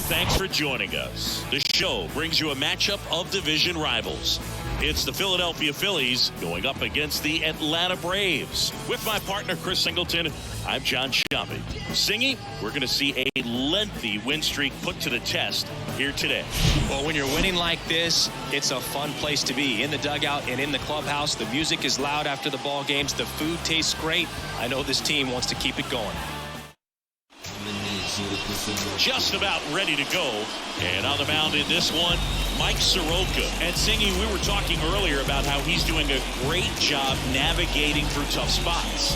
Thanks for joining us. The show brings you a matchup of division rivals. It's the Philadelphia Phillies going up against the Atlanta Braves. With my partner, Chris Singleton, I'm John Shelby. Singy, we're going to see a lengthy win streak put to the test here today. Well, when you're winning like this, it's a fun place to be. In the dugout and in the clubhouse, the music is loud after the ball games. The food tastes great. I know this team wants to keep it going. Just about ready to go. And on the mound in this one, Mike Soroka. And Singy, we were talking earlier about how he's doing a great job navigating through tough spots.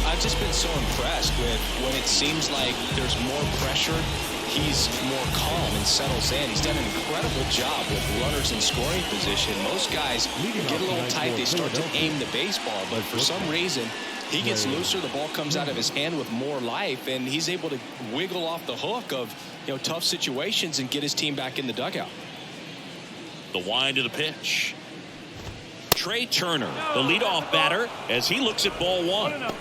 I've just been so impressed with when it seems like there's more pressure, he's more calm and settles in. He's done an incredible job with runners in scoring position. Most guys get a little tight, they start to aim the baseball, but for some reason, he gets looser, the ball comes out of his hand with more life, and he's able to wiggle off the hook of tough situations and get his team back in the dugout. The wind of the pitch. Trey Turner, the leadoff batter, as he looks at ball one.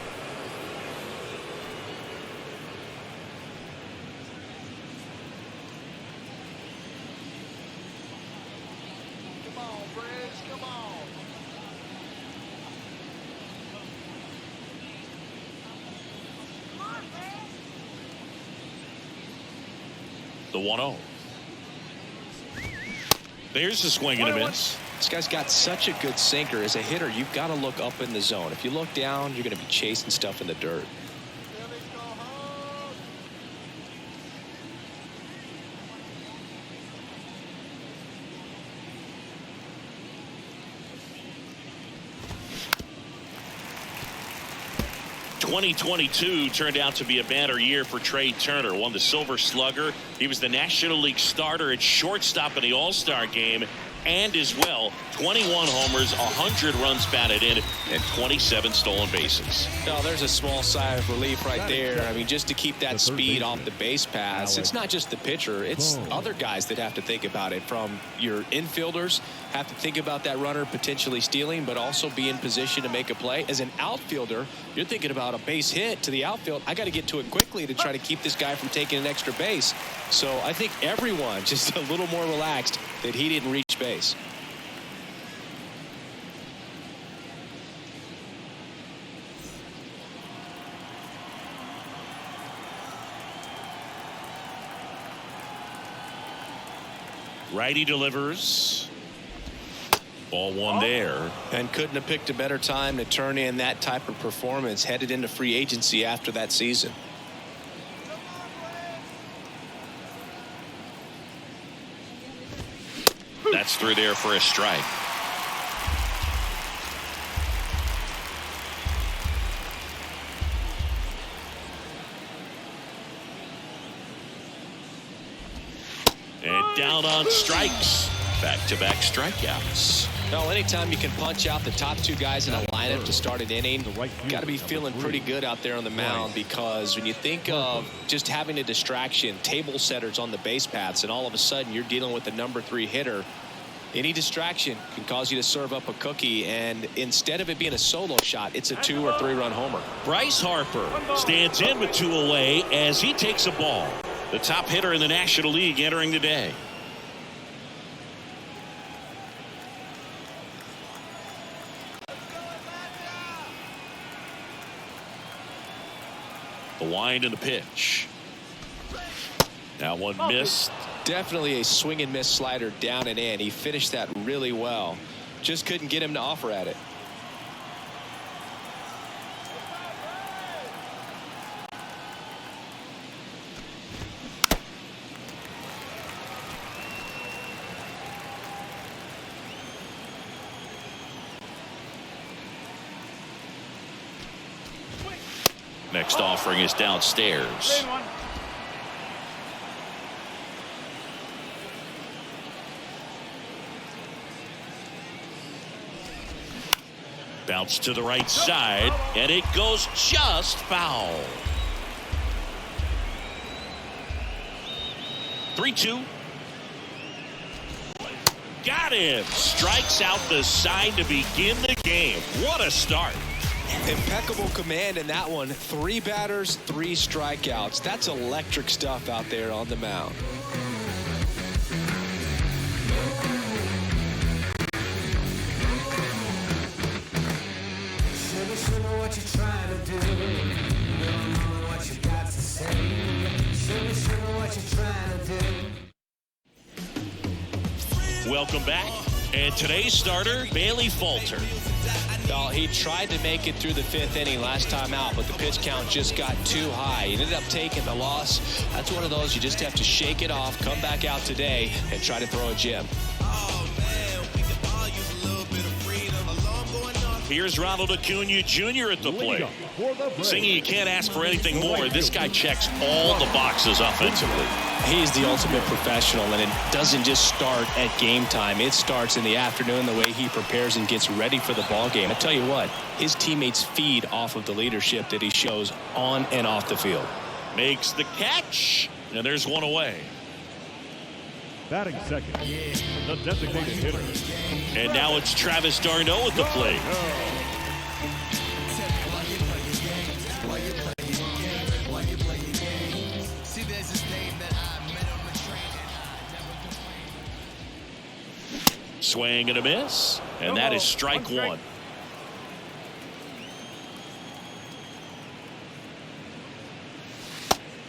The 1-0. There's a swing and a miss. This guy's got such a good sinker. As a hitter, you've got to look up in the zone. If you look down, you're going to be chasing stuff in the dirt. 2022 turned out to be a banner year for Trey Turner. Won the Silver Slugger. He was the National League starter at shortstop in the All-Star game, and as well 21 homers, 100 runs batted in, and 27 stolen bases. Now there's a small sigh of relief right there. I mean, just to keep that speed off the base pass, it's not just the pitcher, it's other guys that have to think about it. From your infielders have to think about that runner potentially stealing, but also be in position to make a play. As an outfielder, you're thinking about a base hit to the outfield. I got to get to it quickly to try to keep this guy from taking an extra base. So I think everyone just a little more relaxed that he didn't reach base. Righty delivers. Ball one there. And couldn't have picked a better time to turn in that type of performance headed into free agency after that season. That's through there for a strike. And down on strikes. Back-to-back strikeouts. Well, anytime you can punch out the top two guys in a lineup to start an inning, got to be feeling pretty good out there on the mound, because when you think of just having a distraction, table setters on the base paths, and all of a sudden you're dealing with the number 3 hitter, any distraction can cause you to serve up a cookie, and instead of it being a solo shot, it's a 2 or 3 run homer. Bryce Harper stands in with 2 away as he takes a ball. The top hitter in the National League entering the day. The wind and the pitch. Now one missed. Definitely a swing and miss slider down and in. He finished that really well. Just couldn't get him to offer at it. Next offering is downstairs. Bounce to the right side, and it goes just foul. 3-2. Got him. Strikes out the side to begin the game. What a start. Impeccable command in that one. 3 batters, 3 strikeouts. That's electric stuff out there on the mound. Welcome back. And today's starter, Bailey Falter. Well, he tried to make it through the 5th inning last time out, but the pitch count just got too high. He ended up taking the loss. That's one of those you just have to shake it off, come back out today, and try to throw a gem. Here's Ronald Acuna Jr. at the plate. Singing, you can't ask for anything more. This guy checks all the boxes offensively. He's the ultimate professional, and it doesn't just start at game time. It starts in the afternoon, the way he prepares and gets ready for the ball game. I tell you what, his teammates feed off of the leadership that he shows on and off the field. Makes the catch, and there's one away. Batting second, the designated hitter. And now it's Travis d'Arnaud at the plate. Swing and a miss, and that is strike one.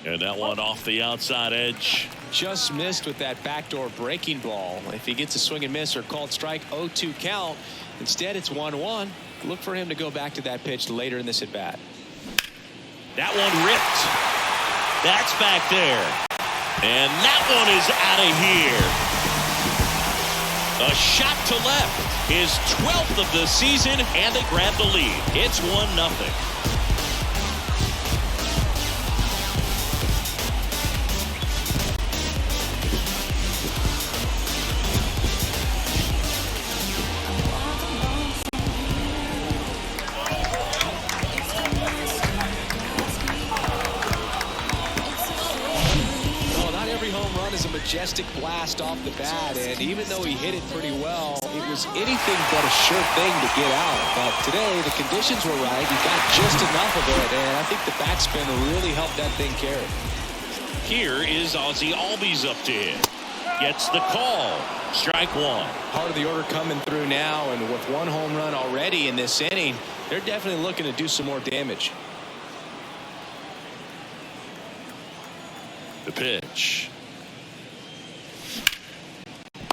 And that one off the outside edge. Just missed with that backdoor breaking ball. If he gets a swing and miss or called strike, 0-2 count. Instead, it's 1-1. Look for him to go back to that pitch later in this at bat. That one ripped. That's back there. And that one is out of here. A shot to left. His 12th of the season, and they grab the lead. It's 1-0. Majestic blast off the bat, and even though he hit it pretty well, it was anything but a sure thing to get out. But today, the conditions were right. He got just enough of it, and I think the backspin really helped that thing carry. Here is Ozzie Albies up to hit. Gets the call. Strike one. Part of the order coming through now, and with one home run already in this inning, they're definitely looking to do some more damage. The pitch.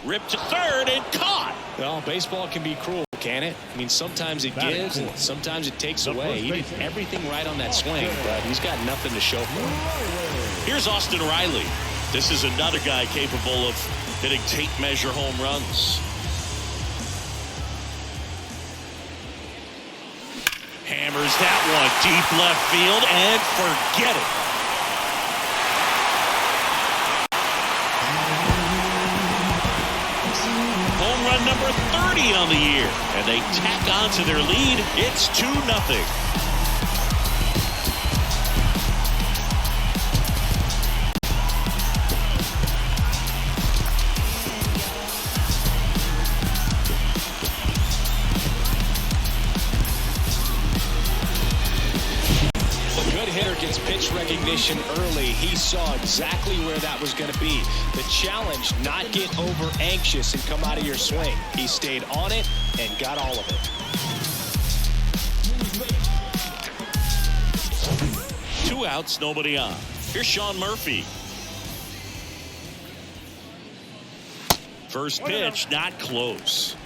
Ripped to third and caught. Well, baseball can be cruel, can it? I mean, sometimes it gives and sometimes it takes away. He did everything right on that swing, but he's got nothing to show for it. Here's Austin Riley. This is another guy capable of hitting tape measure home runs. Hammers that one deep left field and forget it. Number 30 on the year, and they tack on to their lead. It's 2-0. Gets pitch recognition early. He saw exactly where that was going to be. The challenge, not get over anxious and come out of your swing. He stayed on it and got all of it. 2 outs, nobody on. Here's Sean Murphy. First pitch, not close.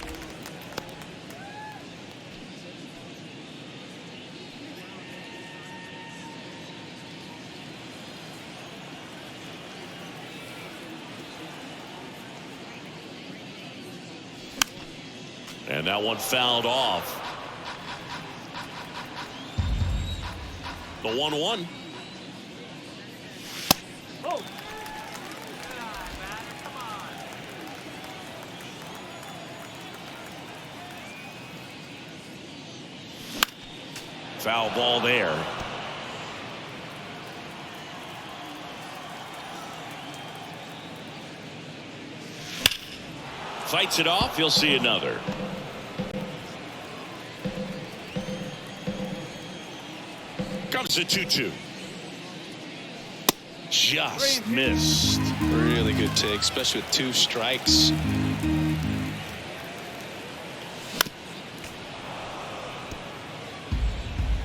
And that one fouled off. The 1-1. Oh. Foul ball there. Fights it off. You'll see another. Comes to 2-2. Just missed. Really good take, especially with 2 strikes.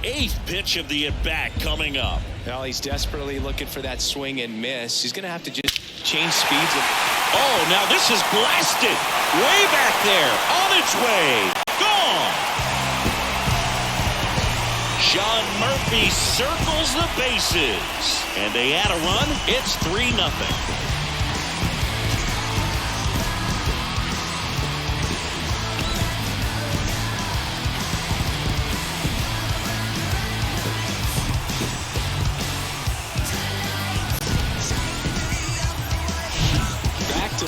Eighth pitch of the at-bat coming up. Well, he's desperately looking for that swing and miss. He's going to have to just change speeds. Oh, now this is blasted. Way back there. On its way. Gone. Sean Murphy circles the bases. And they add a run. It's 3-0.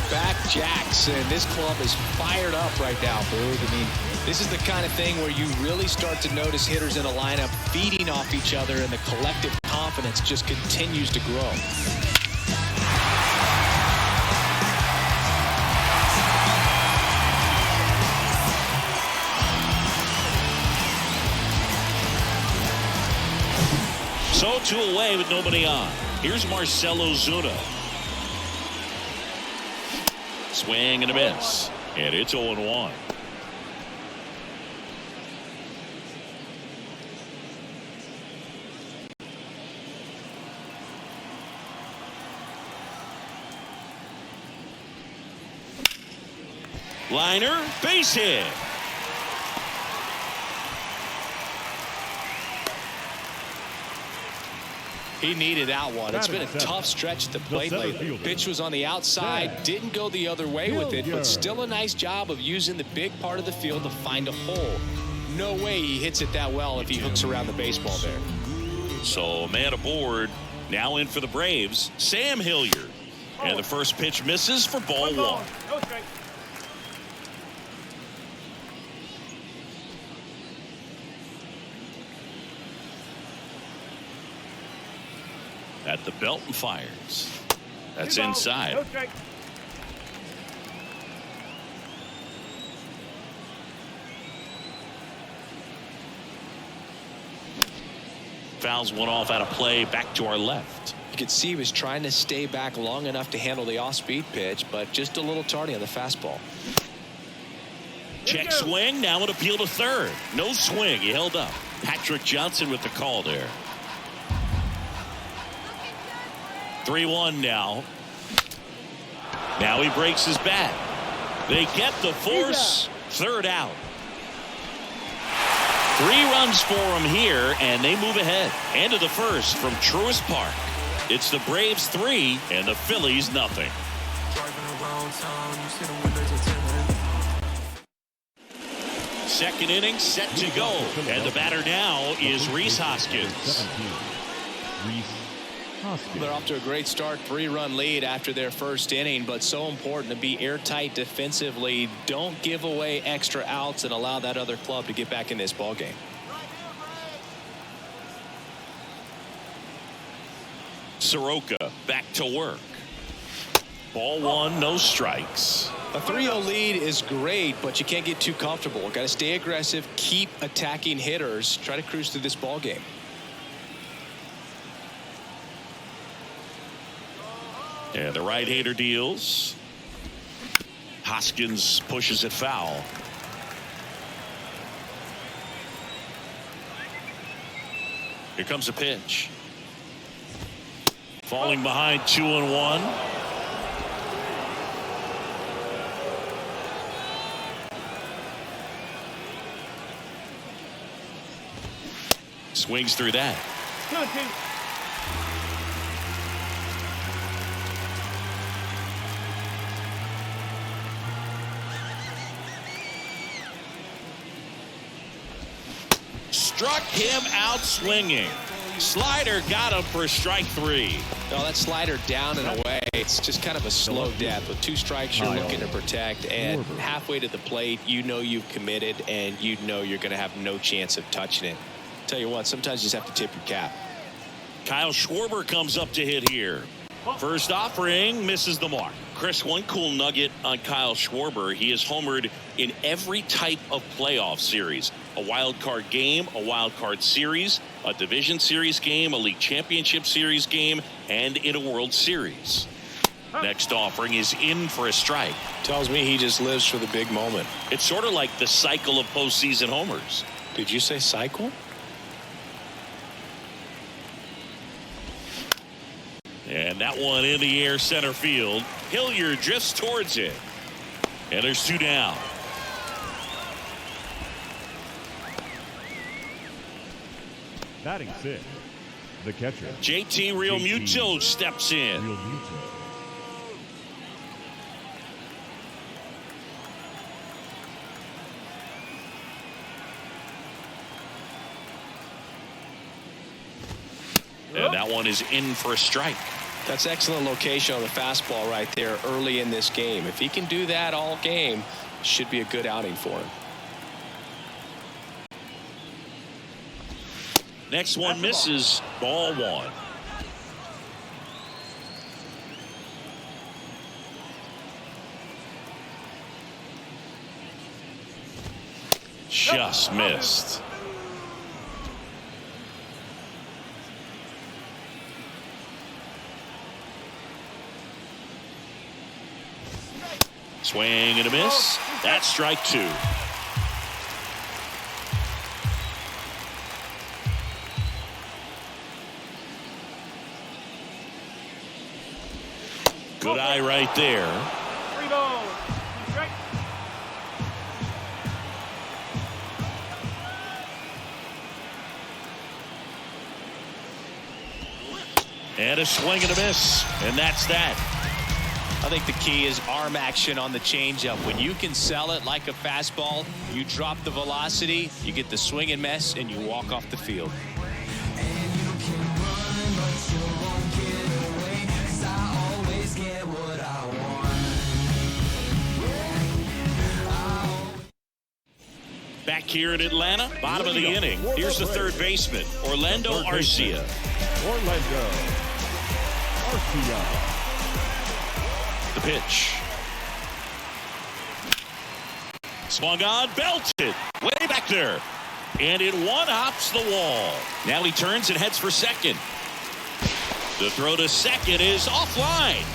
Back Jackson. This club is fired up right now, Boog. I mean, this is the kind of thing where you really start to notice hitters in a lineup feeding off each other, and the collective confidence just continues to grow. So 2 away with nobody on. Here's Marcell Ozuna. Swing and a miss. And it's 0-1. Liner, base hit. He needed that one. It's been a tough stretch at the plate lately. Pitch was on the outside, didn't go the other way with it, but still a nice job of using the big part of the field to find a hole. No way he hits it that well if he hooks around the baseball there. So a man aboard, now in for the Braves, Sam Hilliard. And the first pitch misses for ball 1. At the belt and fires. That's inside. Fouls one off out of play, back to our left. You could see he was trying to stay back long enough to handle the off-speed pitch, but just a little tardy on the fastball. Check swing, now an appeal to third. No swing, he held up. Patrick Johnson with the call there. 3-1 now. Now he breaks his bat. They get the force. Third out. 3 runs for him here, and they move ahead. End of the first from Truist Park. It's the Braves 3 and the Phillies nothing. Second inning set to go, and the batter now is Rhys Hoskins. They're off to a great start, 3-run lead after their first inning, but so important to be airtight defensively. Don't give away extra outs and allow that other club to get back in this ball game. Soroka back to work. Ball 1, no strikes. A 3-0 lead is great, but you can't get too comfortable. Got to stay aggressive, keep attacking hitters, try to cruise through this ball game. And the right-hander deals. Hoskins pushes it foul. Here comes a pitch. Falling behind 2-1. Swings through that. Struck him out swinging. Slider got him for strike 3. No, that slider down and away. It's just kind of a slow death. With 2 strikes, you're looking to protect, and halfway to the plate, you know you've committed, and you know you're going to have no chance of touching it. Tell you what, sometimes you just have to tip your cap. Kyle Schwarber comes up to hit here. First offering misses the mark. Chris, one cool nugget on Kyle Schwarber. He has homered in every type of playoff series. A wild card game, a wild card series, a division series game, a league championship series game, and in a World Series. Next offering is in for a strike. Tells me he just lives for the big moment. It's sort of like the cycle of postseason homers. Did you say cycle? And that one in the air center field. Hilliard drifts towards it. And there's 2 down. Batting 6th, the catcher. JT Realmuto steps in. Realmuto. And that one is in for a strike. That's excellent location on the fastball right there early in this game. If he can do that all game, should be a good outing for him. Next one misses. Ball 1. Just missed. Swing and a miss. That's strike 2. Good eye right there. 3 balls. Strike. And a swing and a miss. And that's that. I think the key is arm action on the changeup. When you can sell it like a fastball, you drop the velocity, you get the swing and miss, and you walk off the field. Back here in Atlanta, bottom of the inning. Here's the third baseman, Orlando Arcia. Orlando Arcia. The pitch. Swung on, belted. Way back there. And it one-hops the wall. Now he turns and heads for second. The throw to second is offline.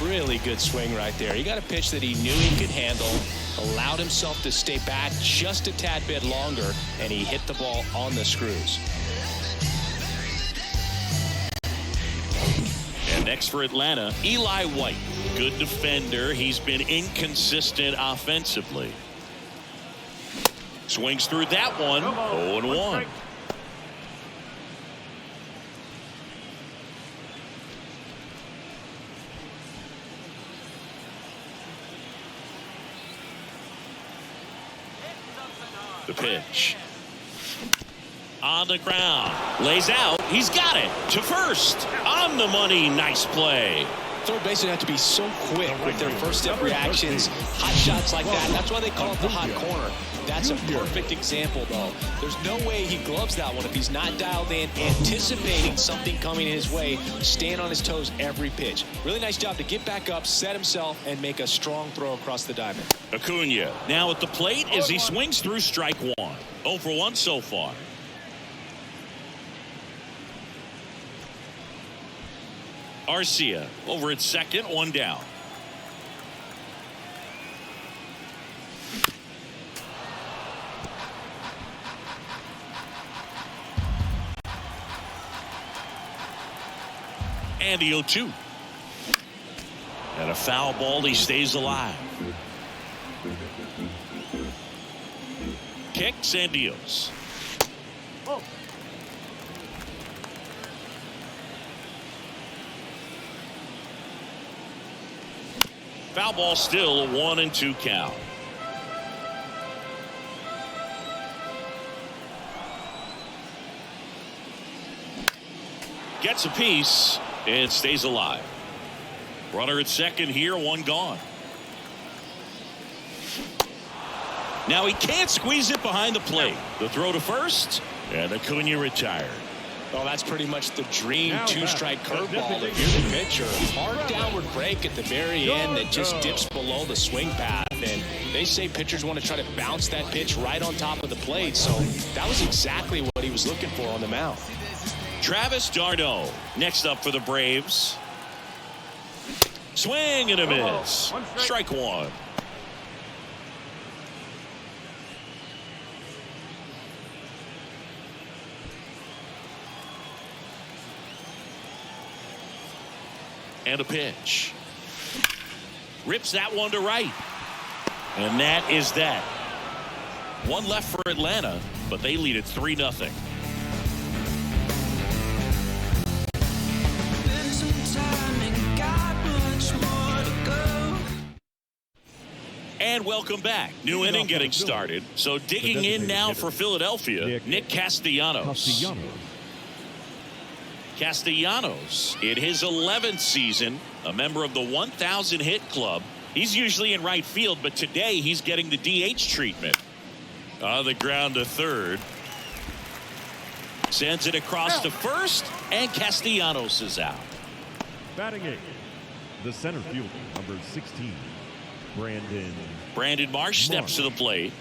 Really good swing right there. He got a pitch that he knew he could handle, allowed himself to stay back just a tad bit longer, and he hit the ball on the screws. And next for Atlanta, Eli White. Good defender. He's been inconsistent offensively. Swings through that one. 0-1. The pitch. On the ground. Lays out. He's got it. To first. On the money. Nice play. Third basemen have to be so quick with their first step reactions. Hot shots like that. That's why they call it the hot corner. That's a perfect example, though. There's no way he gloves that one if he's not dialed in, anticipating something coming his way, staying on his toes every pitch. Really nice job to get back up, set himself, and make a strong throw across the diamond. Acuna now at the plate as he swings through strike 1. 0 for 1 so far. Arcia over at second, 1 down. And the 0-2. And a foul ball. He stays alive. Kicks and deals. Foul ball, still a 1-2 count. Gets a piece and stays alive. Runner at second here, 1 gone. Now he can't squeeze it behind the plate. The throw to first, and Acuna retired. Well, that's pretty much the dream two-strike curveball if you're the pitcher. Hard downward break at the very end that just dips below the swing path. And they say pitchers want to try to bounce that pitch right on top of the plate. So that was exactly what he was looking for on the mound. Travis d'Arnaud next up for the Braves. Swing and a miss. Strike 1. And a pitch. Rips that one to right. And that is that. One left for Atlanta, but they lead it 3-0. And welcome back. New inning getting started. So digging in now for Philadelphia, Nick Castellanos. Castellanos, in his 11th season, a member of the 1,000 hit club. He's usually in right field, but today he's getting the DH treatment. On the ground to third. Sends it across to first, and Castellanos is out. Batting 8, the center fielder, number 16, Brandon Marsh steps to the plate.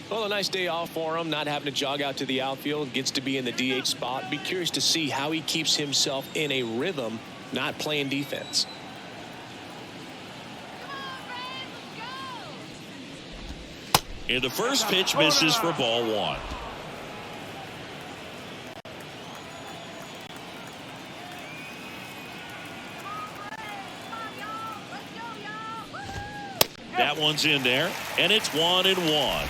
Well, a nice day off for him, not having to jog out to the outfield, gets to be in the DH spot. Be curious to see how he keeps himself in a rhythm, not playing defense. And the first pitch misses for ball 1. That one's in there, and it's 1-1.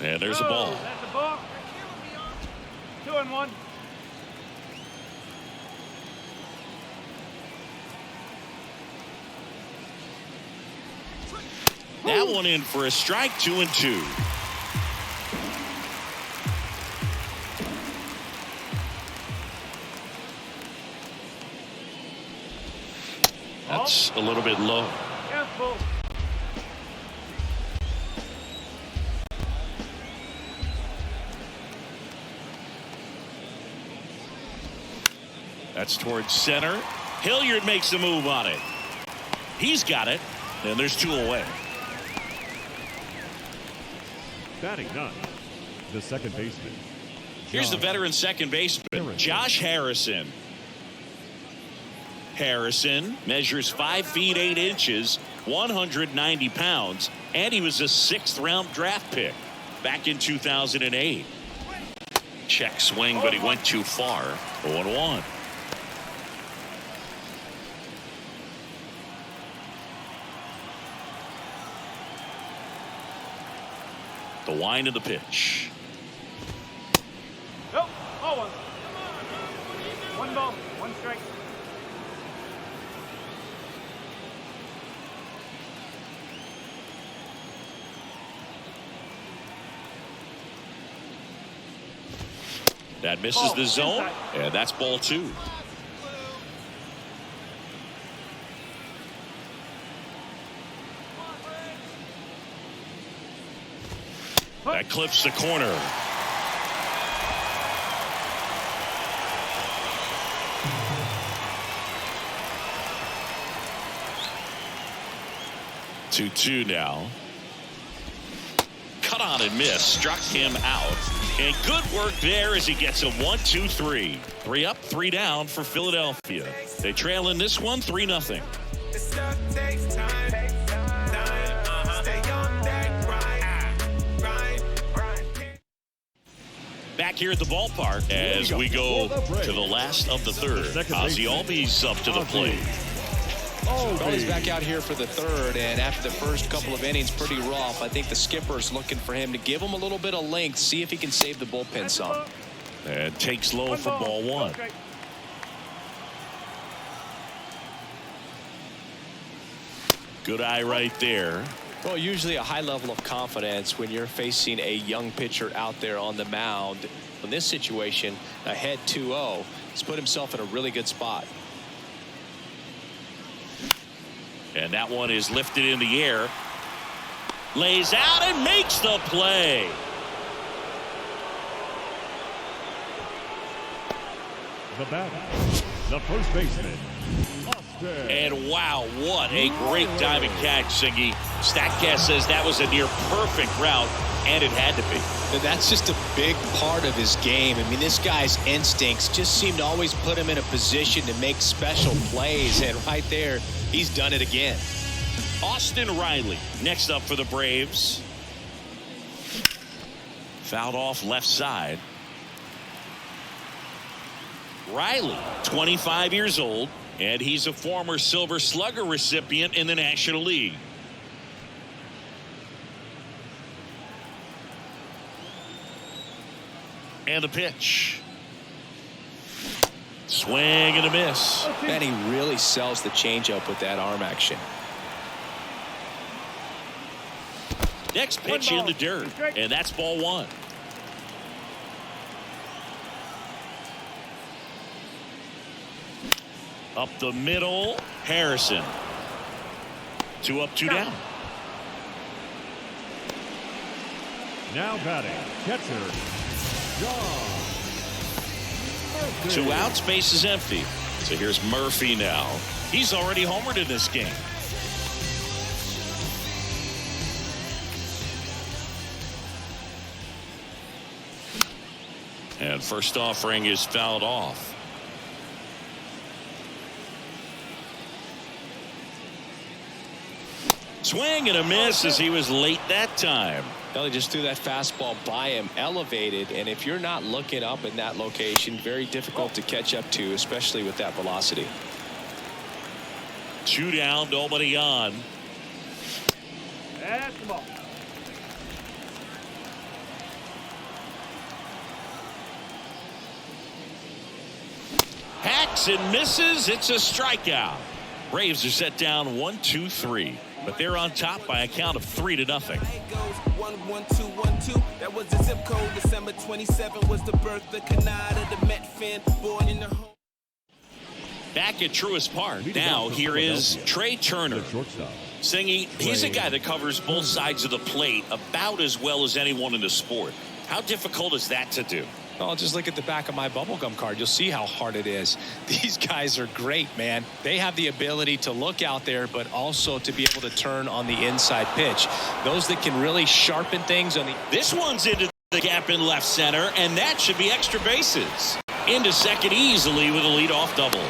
And there's a ball. That's a ball. 2-1. That one in for a strike. 2-2. That's a little bit low. Careful. That's towards center. Hilliard makes the move on it. He's got it. And there's 2 away. Batting 9, the second baseman. Here's the veteran second baseman, Josh Harrison. Harrison measures 5 feet 8 inches, 190 pounds, and he was a 6th round draft pick back in 2008. Check swing, but he went too far. 0-1. The wind of the pitch. Nope. 0-1. 1 ball, 1 strike. That misses the zone, and that's ball 2. That clips the corner. Two now. Cut on and miss. Struck him out. And good work there as he gets a 1-2-3. 3 up, 3 down for Philadelphia. They trail in this one 3-0. Back here at the ballpark as we go to the last of the third. Ozzie Albies up to the plate. He's back out here for the third, and after the first couple of innings, pretty rough. I think the skipper's looking for him to give him a little bit of length, see if he can save the bullpen some. And takes low for ball 1. Good eye right there. Well, usually a high level of confidence when you're facing a young pitcher out there on the mound. In this situation, ahead 2-0, he's put himself in a really good spot. And that one is lifted in the air. Lays out and makes the play. The batter, the first baseman, And wow, what a great diving catch, Singy. Statcast says that was a near perfect route, and it had to be. That's just a big part of his game. I mean, this guy's instincts just seem to always put him in a position to make special plays, and right there, he's done it again. Austin Riley next up for the Braves. Fouled off left side. Riley, 25 years old, and he's a former Silver Slugger recipient in the National League. And the pitch. Swing and a miss. And he really sells the changeup with that arm action. Next pitch in the dirt, and that's ball one. Up the middle, Harrison. 2 up, 2 down. Now batting, catcher, John. 2 outs, base is empty. So here's Murphy now. He's already homered in this game. And first offering is fouled off. Swing and a miss as he was late that time. Well, he just threw that fastball by him, elevated, and if you're not looking up in that location, very difficult to catch up to, especially with that velocity. 2 down, nobody on. That's the ball. Hacks and misses. It's a strikeout. Braves are set down 1-2-3, but they're on top by a count of 3-0. 1-1-2-1-2. That was the zip code. December 27 was the birth of Canada, the Met fan, born in the home. Back at Truist Park. Now here is Trey Turner. Singing, he's a guy that covers both sides of the plate about as well as anyone in the sport. How difficult is that to do? Well, just look at the back of my bubblegum card. You'll see how hard it is. These guys are great, man. They have the ability to look out there, but also to be able to turn on the inside pitch. Those that can really sharpen things on the... This one's into the gap in left center, and that should be extra bases. Into second easily with a leadoff double.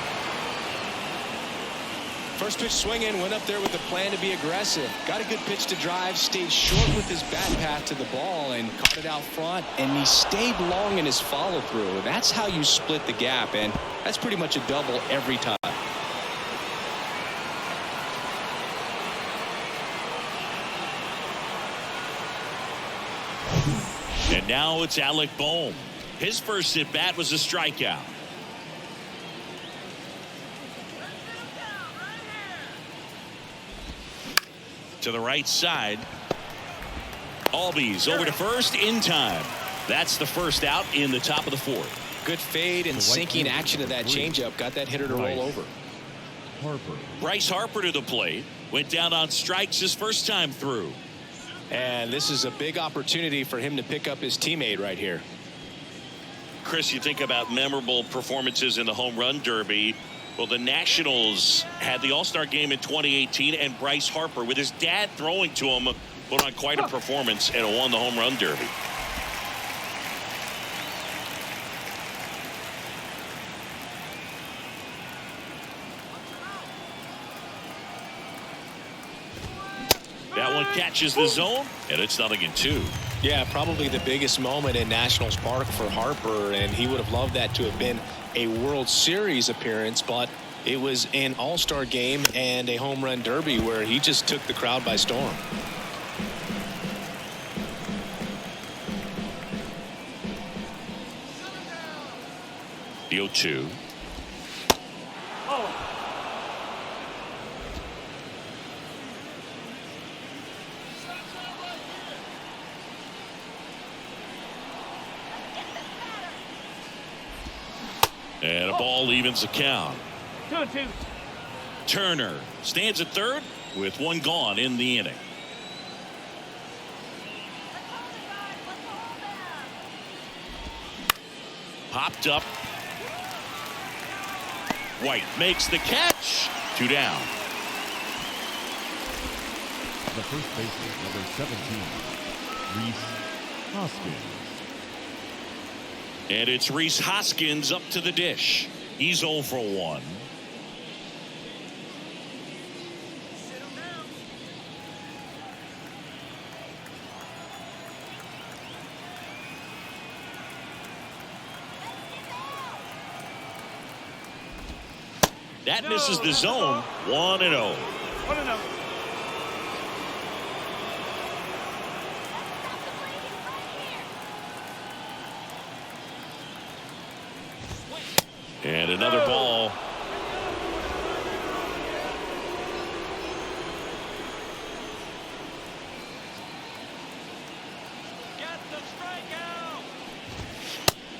First pitch swinging, went up there with a plan to be aggressive. Got a good pitch to drive, stayed short with his bat path to the ball and caught it out front. And he stayed long in his follow through. That's how you split the gap, and that's pretty much a double every time. And now it's Alec Bohm. His first at bat was a strikeout. To the right side. Albies over to first in time. That's the first out in the top of the fourth. Good fade and sinking action of that changeup. Got that hitter to roll over. Bryce Harper to the plate. Went down on strikes his first time through. And this is a big opportunity for him to pick up his teammate right here. Chris, you think about memorable performances in the home run derby. Well, the Nationals had the All-Star game in 2018, and Bryce Harper, with his dad throwing to him, put on quite a performance and won the home run derby. That one catches the zone, and it's 0-2. Yeah, probably the biggest moment in Nationals Park for Harper, and he would have loved that to have been a World Series appearance, but it was an All-Star game and a home run derby where he just took the crowd by storm. The 0-2. And a ball evens the count. 2-2. Turner stands at third with one gone in the inning. Popped up. White makes the catch. 2 down. The first baseman, number 17, Reese Hoskins. And it's Reese Hoskins up to the dish. He's 0 for 1. That misses the zone. 1-0. 1-0. And another ball.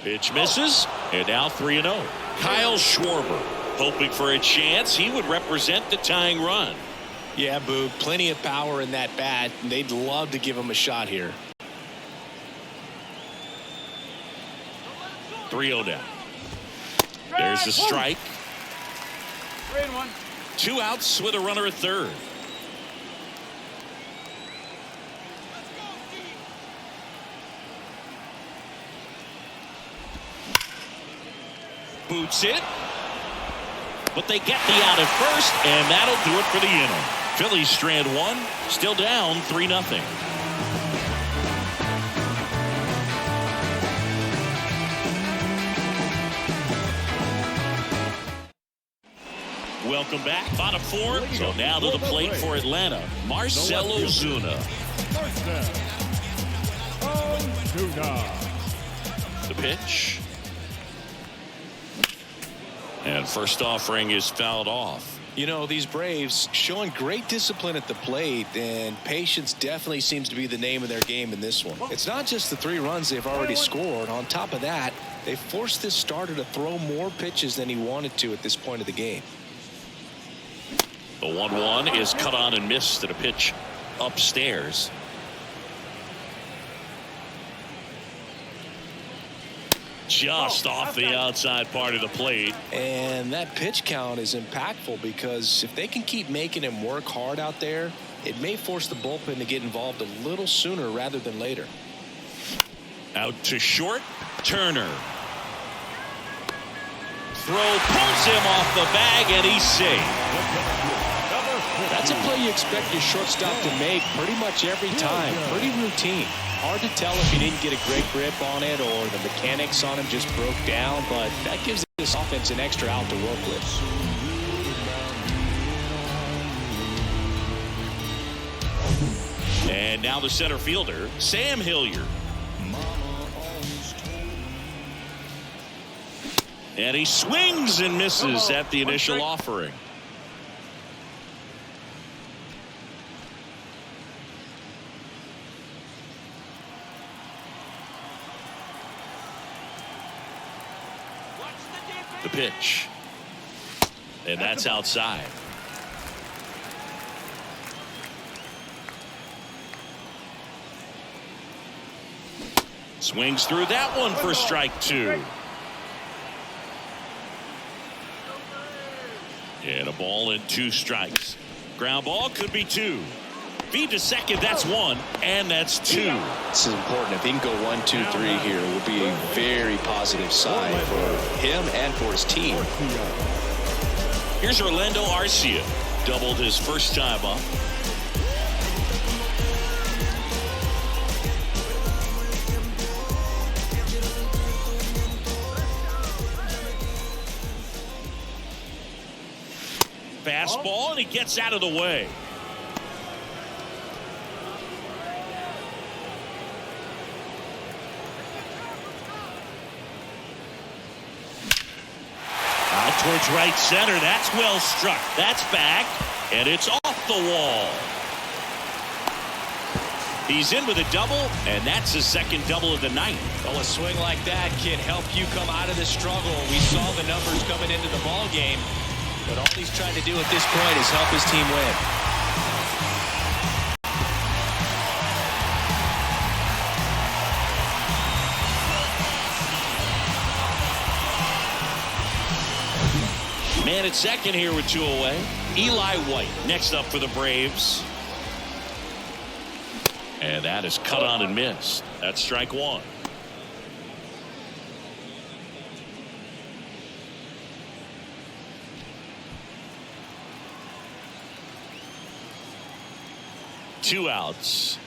Pitch misses, and now 3-0. Kyle Schwarber hoping for a chance. He would represent the tying run. Yeah, Boog, plenty of power in that bat. They'd love to give him a shot here. 3-0 down. There's the strike. 3-1. 2 outs with a runner at third. Boots it. But they get the out at first, and that'll do it for the inning. Phillies strand 1, still down 3-0. Welcome back. Bottom 4. So now to the plate for Atlanta. Marcell Ozuna. First down. Ozuna. The pitch. And first offering is fouled off. You know, these Braves showing great discipline at the plate, and patience definitely seems to be the name of their game in this one. It's not just the 3 runs they've already scored. On top of that, they forced this starter to throw more pitches than he wanted to at this point of the game. The 1-1 is cut on and missed at a pitch upstairs. Just off the outside part of the plate. And that pitch count is impactful because if they can keep making him work hard out there, it may force the bullpen to get involved a little sooner rather than later. Out to short. Turner. Throw pulls him off the bag, and he's safe. That's a play you expect your shortstop to make pretty much every time. Pretty routine. Hard to tell if he didn't get a great grip on it or the mechanics on him just broke down, but that gives this offense an extra out to work with. And now the center fielder, Sam Hilliard. And he swings and misses at the initial offering. The pitch. And that's outside. Swings through that one for strike 2. And a ball and 2 strikes. Ground ball could be 2. Feed to second, that's 1, and that's 2. This is important. If he can go 1, 2, 3 here, it will be a very positive sign for him and for his team. Here's Orlando Arcia. Doubled his first time up. Fastball, and he gets out of the way. Towards right center. That's well struck. That's back, and it's off the wall. He's in with a double, and that's his second double of the night. Well, a swing like that can help you come out of the struggle. We saw the numbers coming into the ball game, but all he's trying to do at this point is help his team win. Man at second here with 2 away. Eli White next up for the Braves. And that is cut on and missed. That's strike 1. Two outs.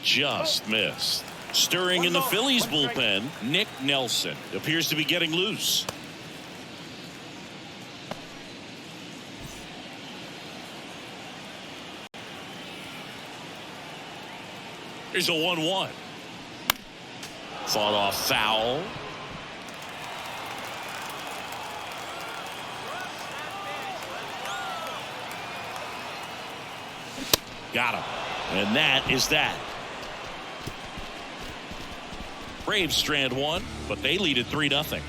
Just missed. Stirring in the Phillies bullpen, Nick Nelson appears to be getting loose. Here's a 1-1. Fought off foul. Got him. And that is that. Braves strand one, but they lead at 3-0.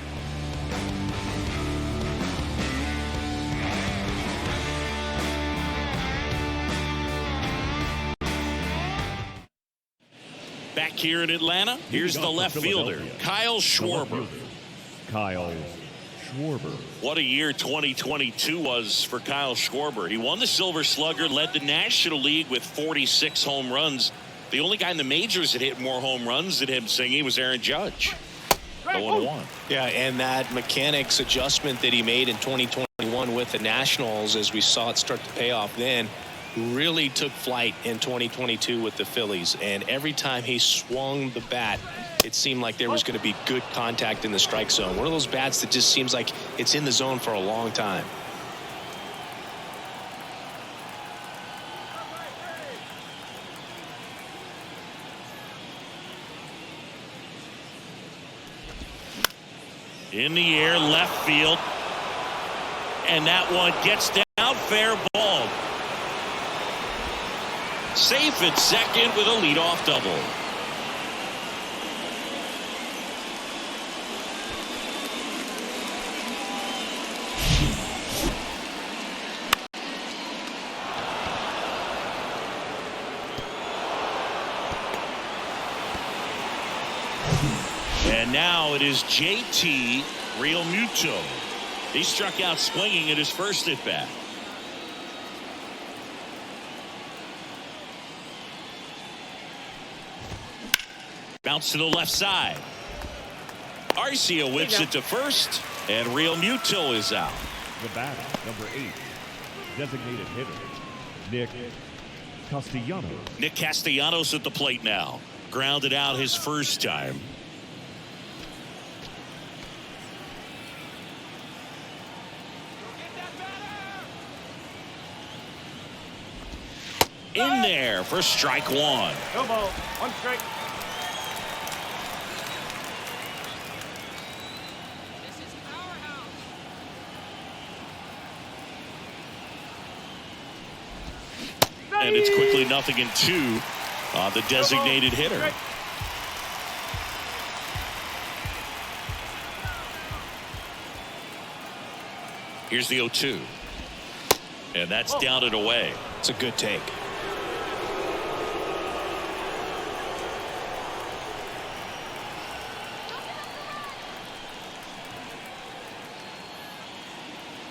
Back here in Atlanta, here's the left fielder, Kyle Schwarber. Kyle Schwarber. What a year 2022 was for Kyle Schwarber. He won the Silver Slugger, led the National League with 46 home runs. The only guy in the majors that hit more home runs than him, Singy, was Aaron Judge. 0-1. Yeah, and that mechanics adjustment that he made in 2021 with the Nationals, as we saw it start to pay off then, really took flight in 2022 with the Phillies. And every time he swung the bat, it seemed like there was going to be good contact in the strike zone. One of those bats that just seems like it's in the zone for a long time. In the air, left field. And that one gets down, fair ball. Safe at second with a leadoff double. And now it is JT Realmuto. He struck out swinging at his first at bat. Bounce to the left side. Arcia whips it to first, and Realmuto is out. The batter, number 8, designated hitter, Nick Castellanos. Nick Castellanos at the plate now. Grounded out his first time. In there for strike one. No ball. One strike. And it's quickly 0-2 on the designated hitter. Here's the 0-2. And that's down and away. It's a good take.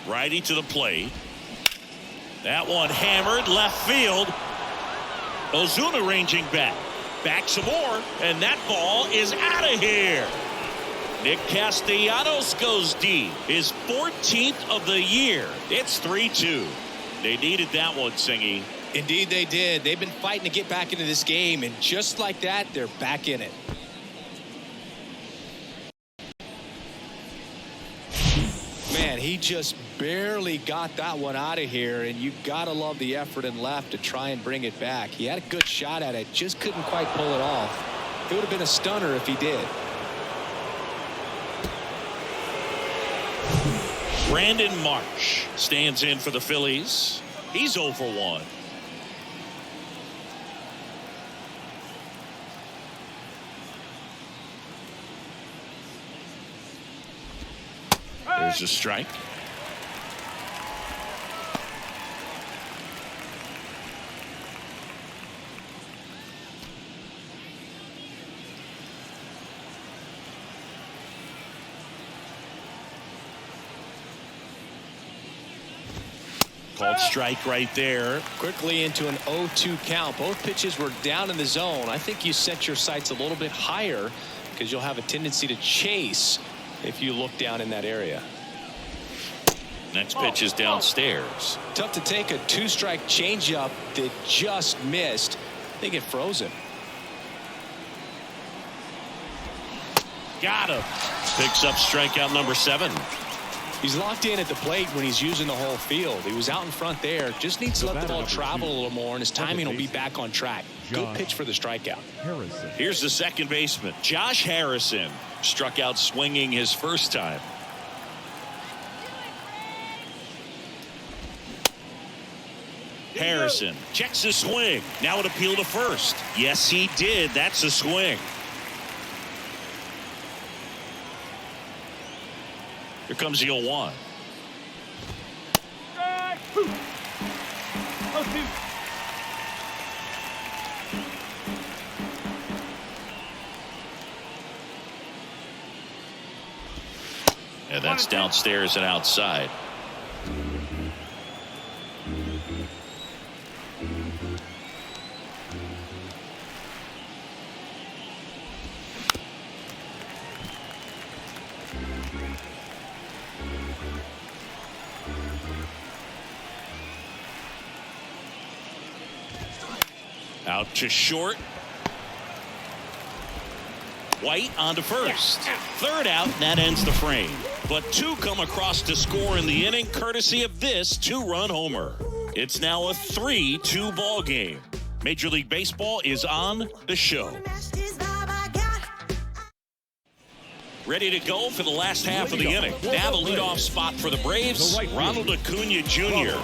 Righty to the plate. That one hammered left field. Ozuna ranging back. Back some more. And that ball is out of here. Nick Castellanos goes deep. His 14th of the year. It's 3-2. They needed that one, Singy. Indeed they did. They've been fighting to get back into this game, and just like that, they're back in it. Man, he just barely got that one out of here, and you gotta love the effort in left to try and bring it back. He had a good shot at it, just couldn't quite pull it off. It would have been a stunner if he did. Brandon Marsh stands in for the Phillies. He's 0 for 1. There's a strike. Called strike right there. Quickly into an 0-2 count. Both pitches were down in the zone. I think you set your sights a little bit higher because you'll have a tendency to chase if you look down in that area. Next pitch is downstairs. Tough to take a 2-strike changeup that just missed. I think it froze him. Got him. Picks up strikeout number 7. He's locked in at the plate when he's using the whole field. He was out in front there. Just needs to let the ball travel a little more, and his timing will be back on track. good pitch for the strikeout. Harrison. Here's the second baseman, Josh Harrison. Struck out swinging his first time. Harrison checks his swing. Now an appeal to first. Yes, he did. That's a swing. Here comes the 0-1. And that's downstairs and outside. Out to short. White on to first. Third out, and that ends the frame. But two come across to score in the inning, courtesy of this two-run homer. It's now a 3-2 ball game. Major League Baseball is on the show. Ready to go for the last half of the inning. Now the leadoff spot for the Braves, Ronald Acuna Jr.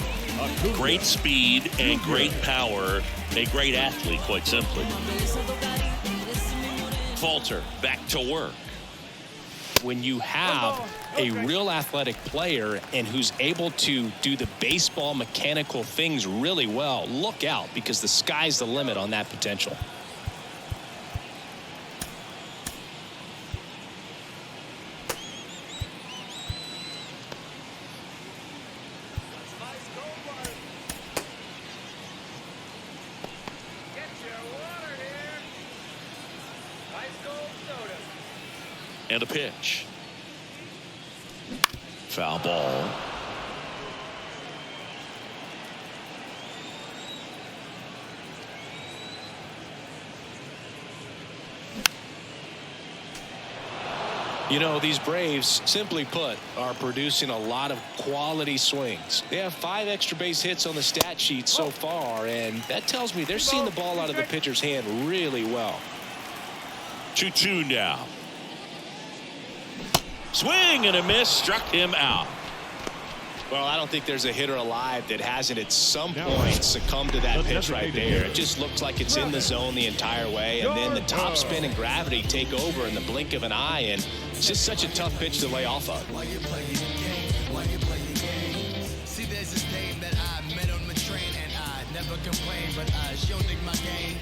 Great speed and great power. A great athlete, quite simply. Falter back to work. When you have a real athletic player and who's able to do the baseball mechanical things really well, look out, because the sky's the limit on that potential. And a pitch. Foul ball. You know, these Braves, simply put, are producing a lot of quality swings. They have 5 extra base hits on the stat sheet so far, and that tells me they're seeing the ball out of the pitcher's hand really well. 2-2 now. Swing and a miss, struck him out. Well, I don't think there's a hitter alive that hasn't at some point succumbed to that pitch right there. It just looks like it's in the zone the entire way, and then the top spin and gravity take over in the blink of an eye, and it's just such a tough pitch to lay off of. See, there's this name that I met on the train, and I never complain, but I sure dig my game.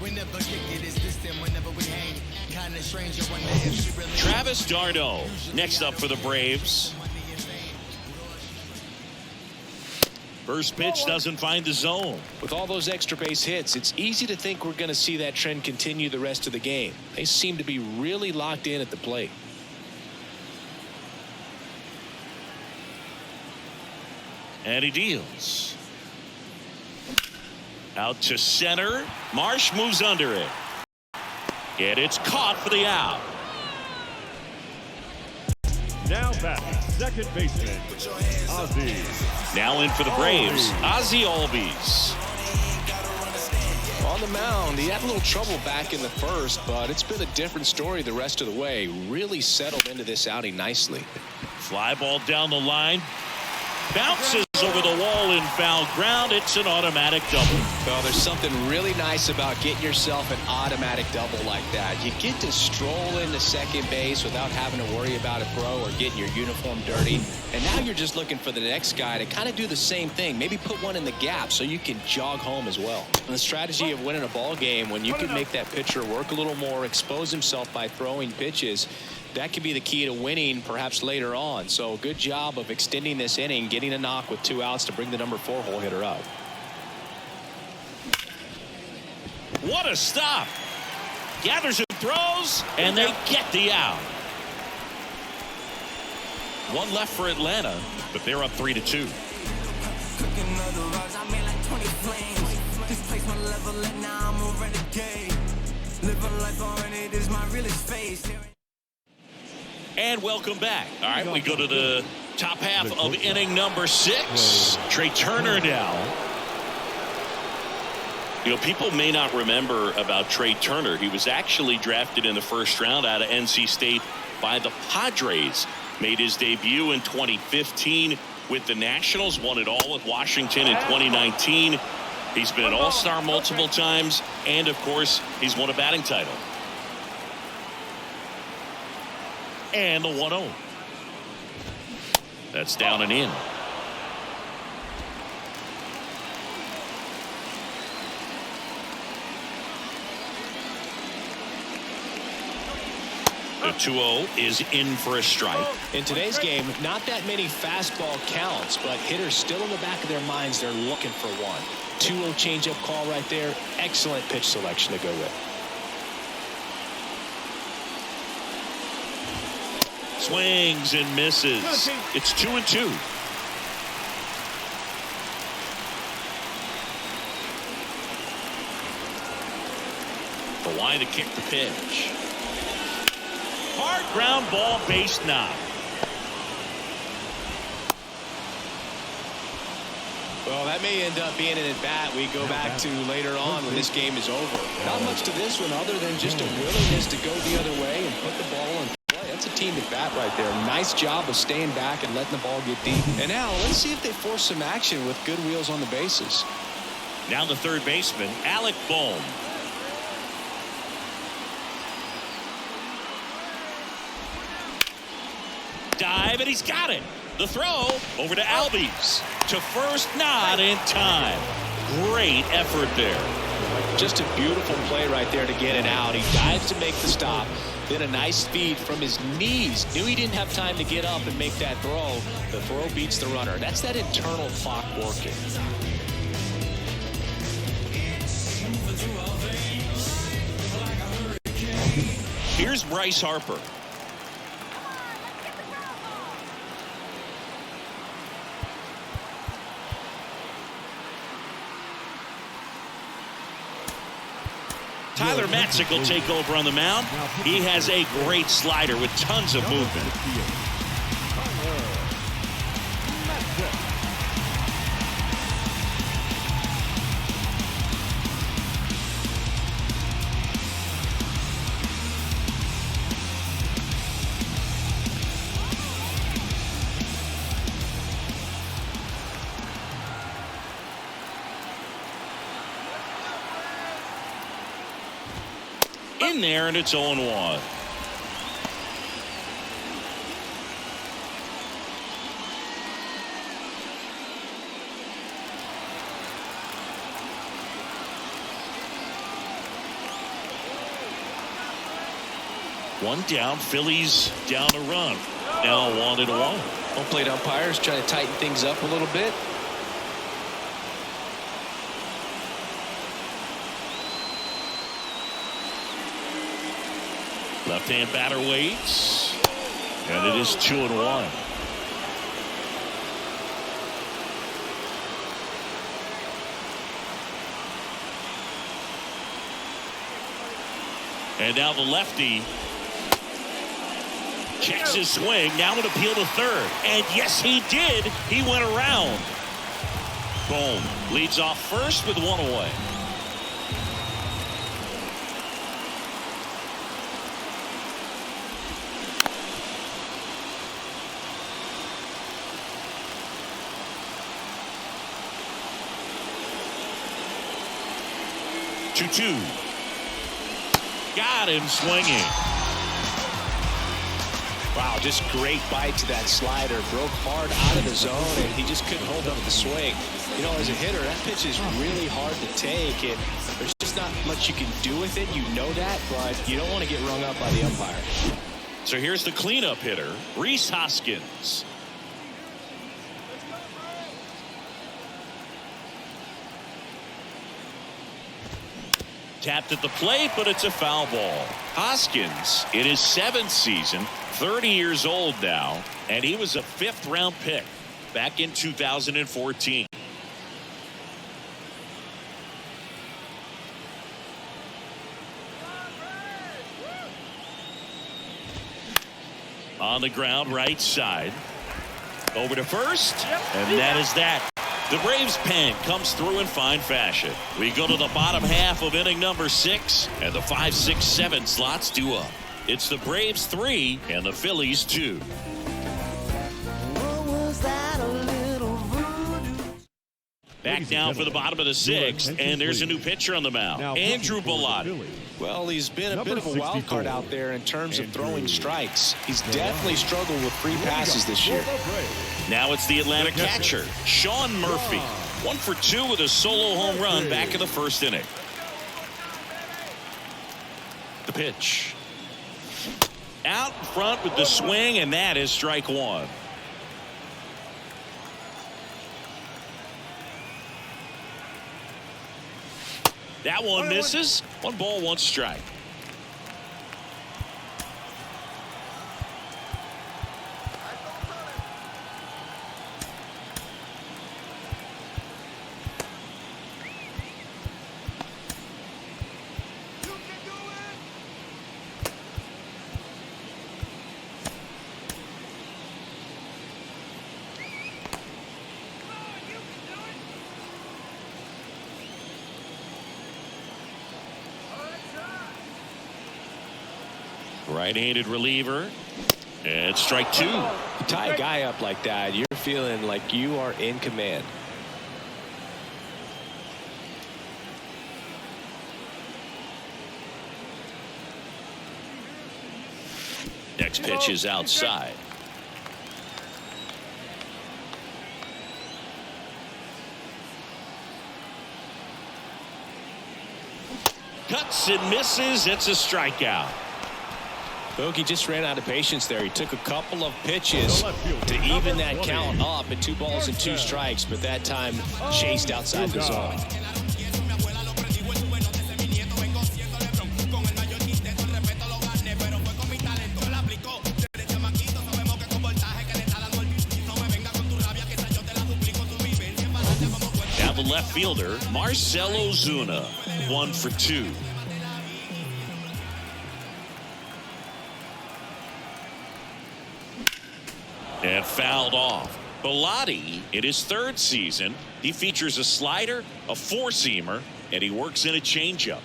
We never kick it, it's distant whenever we hang. Kind of stranger one day if she really. Travis d'Arnaud next up for the Braves. First pitch doesn't find the zone. With all those extra base hits, it's easy to think we're going to see that trend continue the rest of the game. They seem to be really locked in at the plate. And he deals. Out to center. Marsh moves under it. And it's caught for the out. Now batting, second baseman, Ozzie. Now in for the Braves, Ozzie Albies. On the mound, he had a little trouble back in the first, but it's been a different story the rest of the way. Really settled into this outing nicely. Fly ball down the line. Bounces over the wall in foul ground. It's an automatic double. Well, there's something really nice about getting yourself an automatic double like that. You get to stroll into second base without having to worry about a throw or getting your uniform dirty. And now you're just looking for the next guy to kind of do the same thing. Maybe put one in the gap so you can jog home as well. And the strategy of winning a ball game, when you can make that pitcher work a little more, expose himself by throwing pitches, that could be the key to winning perhaps later on. So good job of extending this inning, getting a knock with 2 outs to bring the number 4 hole hitter up. What a stop. Gathers and throws, and they get the out. One left for Atlanta, but they're up 3-2. And welcome back. All right, we go to the top half of inning number 6. Trey Turner now. You know, people may not remember about Trey Turner. He was actually drafted in the first round out of NC State by the Padres. Made his debut in 2015 with the Nationals. Won it all with Washington in 2019. He's been an all-star multiple times. And, of course, he's won a batting title. And the 1-0. That's down and in. The 2-0 is in for a strike. In today's game, not that many fastball counts, but hitters still in the back of their minds, they're looking for one. 2-0 changeup call right there. Excellent pitch selection to go with. Swings and misses. It's 2-2. The line to kick the pitch. Hard ground ball, base knock. Well, that may end up being an at-bat we go back to later on when this game is over. Not much to this one other than just a willingness to go the other way and put the ball in play. That's a team at-bat right there. Nice job of staying back and letting the ball get deep. And now let's see if they force some action with good wheels on the bases. Now the third baseman, Alec Bohm. Dive, and he's got it. The throw over to Albies. To first, not in time. Great effort there. Just a beautiful play right there to get it out. He dives to make the stop. Then a nice feed from his knees. Knew he didn't have time to get up and make that throw. The throw beats the runner. That's that internal clock working. Here's Bryce Harper. Tyler Matzik will take over on the mound. He has a great slider with tons of movement. In there, and it's 0-1. One down, Phillies down a run. Now 1-1. Home plate umpires trying to tighten things up a little bit. Left-hand batter waits, and it is 2-1. And now the lefty checks his swing. Now would appeal to third, and yes, he did. He went around. Boom leads off first with one away. Two. Got him swinging. Wow, just great bite to that slider. Broke hard out of the zone, and he just couldn't hold up the swing. You know, as a hitter, that pitch is really hard to take, and there's just not much you can do with it. You know that, but you don't want to get rung up by the umpire. So here's the cleanup hitter, Rhys Hoskins. Tapped at the plate, but it's a foul ball. Hoskins in his 7th season, 30 years old now, and he was a 5th-round pick back in 2014. On the ground, right side. Over to first, and that is that. The Braves pen comes through in fine fashion. We go to the bottom half of inning number 6, and the 5, 6, 7 slots due up. It's the Braves 3 and the Phillies 2. Back now for the bottom of the 6th, and there's a new pitcher on the mound, Andrew Bellotti. Well, he's been a bit of a wild card out there in terms of throwing strikes. He's definitely struggled with free passes this year. Now it's the Atlanta catcher, Sean Murphy. 1 for 2 with a solo home run back in the first inning. The pitch. Out in front with the swing, and that is strike 1. That one misses. 1 ball, 1 strike. Right-handed reliever. And strike 2. You tie a guy up like that, you're feeling like you are in command. Next pitch is outside. Cuts and misses. It's a strikeout. Bogey just ran out of patience there. He took a couple of pitches to even that count up at 2 balls and 2 strikes, but that time chased outside the zone. Now the left fielder, Marcell Ozuna, 1 for 2. And fouled off. Bellotti, in his 3rd season, he features a slider, a 4-seamer, and he works in a changeup.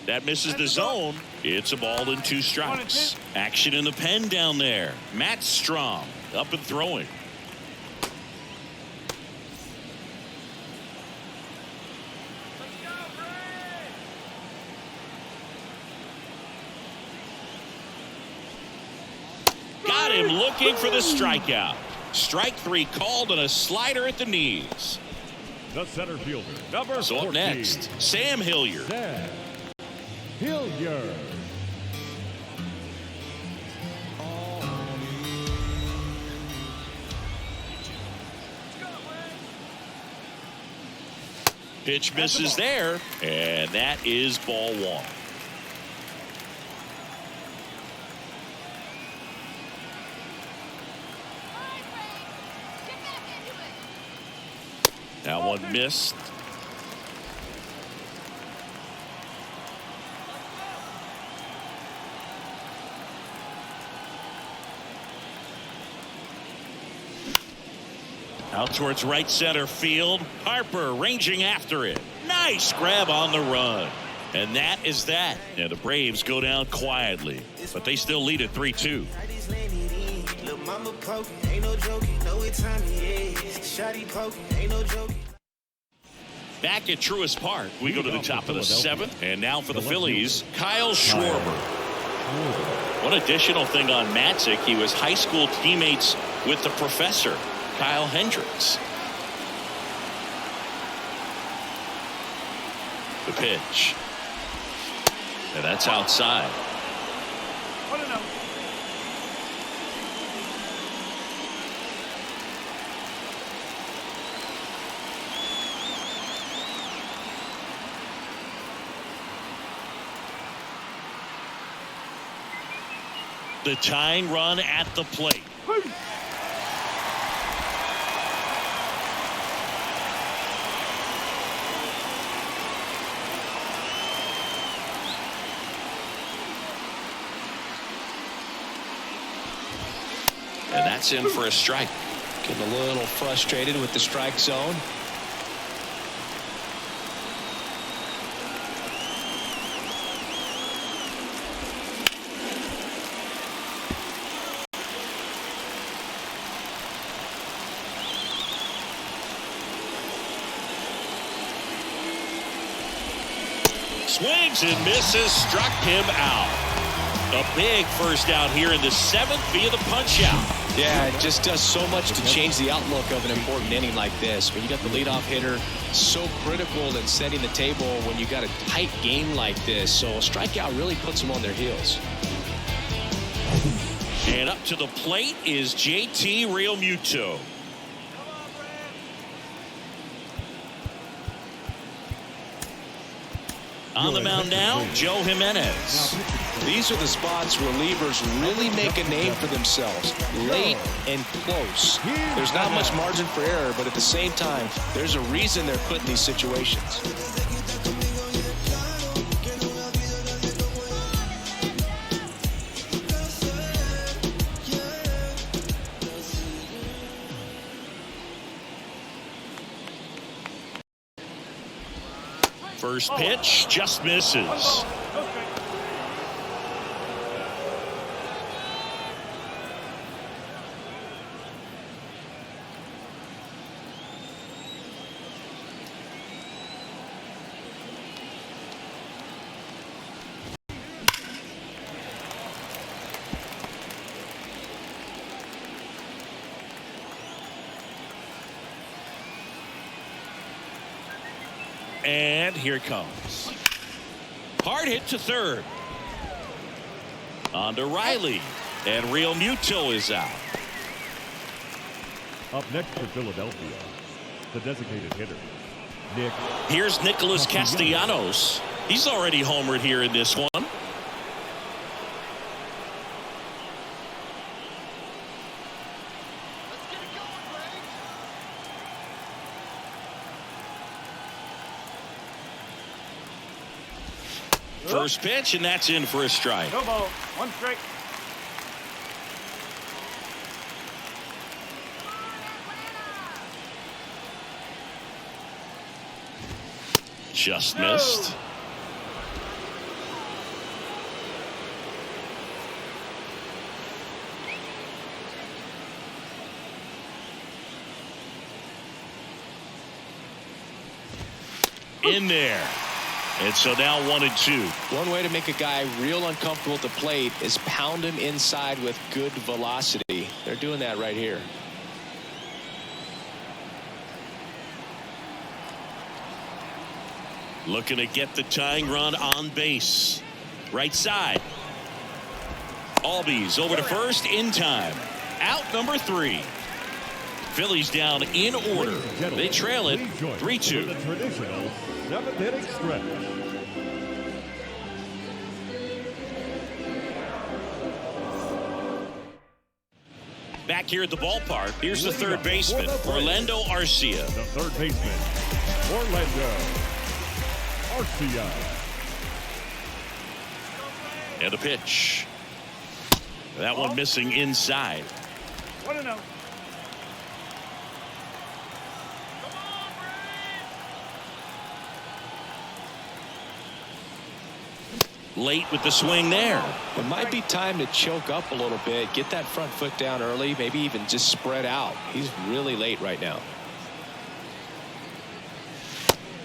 That misses the zone. It's a ball and 2 strikes. Action in the pen down there. Matt Strom up and throwing. Got him looking for the strikeout. Strike 3 called on a slider at the knees. The center fielder, number So 14. up next, Sam Hilliard. Sam Hilliard. Pitch misses there, and that is ball 1. That one missed. Out towards right center field. Harper ranging after it. Nice grab on the run. And that is that. And the Braves go down quietly, but they still lead at 3-2. Back at Truist Park, we go to the top of the 7th. And now for the Phillies, Kyle Schwarber. One additional thing on Matzik, he was high school teammates with the professor, Kyle Hendricks. The pitch. And that's outside. The tying run at the plate. And that's in for a strike. Getting a little frustrated with the strike zone. Swings and misses, struck him out. A big first out here in the 7th via the punch out. Yeah, it just does so much to change the outlook of an important inning like this. When you got the leadoff hitter, so critical in setting the table when you got a tight game like this. So a strikeout really puts them on their heels. And up to the plate is JT Realmuto. On the mound now, Joe Jimenez. These are the spots relievers really make a name for themselves. Late and close. There's not much margin for error, but at the same time, there's a reason they're put in these situations. First pitch just misses. And here it comes. Hard hit to third. On to Riley. And Realmuto is out. Up next for Philadelphia, the designated hitter, Nick. Here's Nicholas Castellanos. He's already homered here in this one. First pitch, and that's in for a strike. No ball. One strike. Just missed. In there. And so now 1-2. One way to make a guy real uncomfortable at the plate is pound him inside with good velocity. They're doing that right here. Looking to get the tying run on base. Right side. Albies over to first in time. Out number 3. Phillies down in order. They trail it 3-2. The traditional 7th inning stretch. Back here at the ballpark, here's the third baseman, Orlando Arcia. The third baseman, Orlando Arcia. And a pitch. That one missing inside. 1-0. Late with the swing there. It might be time to choke up a little bit, get that front foot down early, maybe even just spread out. He's really late right now.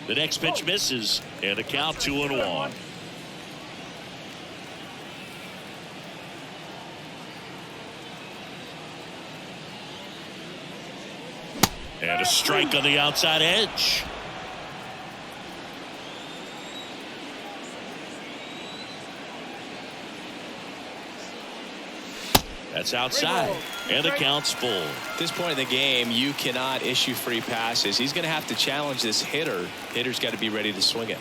The next pitch misses, and a count 2-1. And a strike on the outside edge. That's outside, and the count's full. At this point in the game, you cannot issue free passes. He's going to have to challenge this hitter. Hitter's got to be ready to swing it.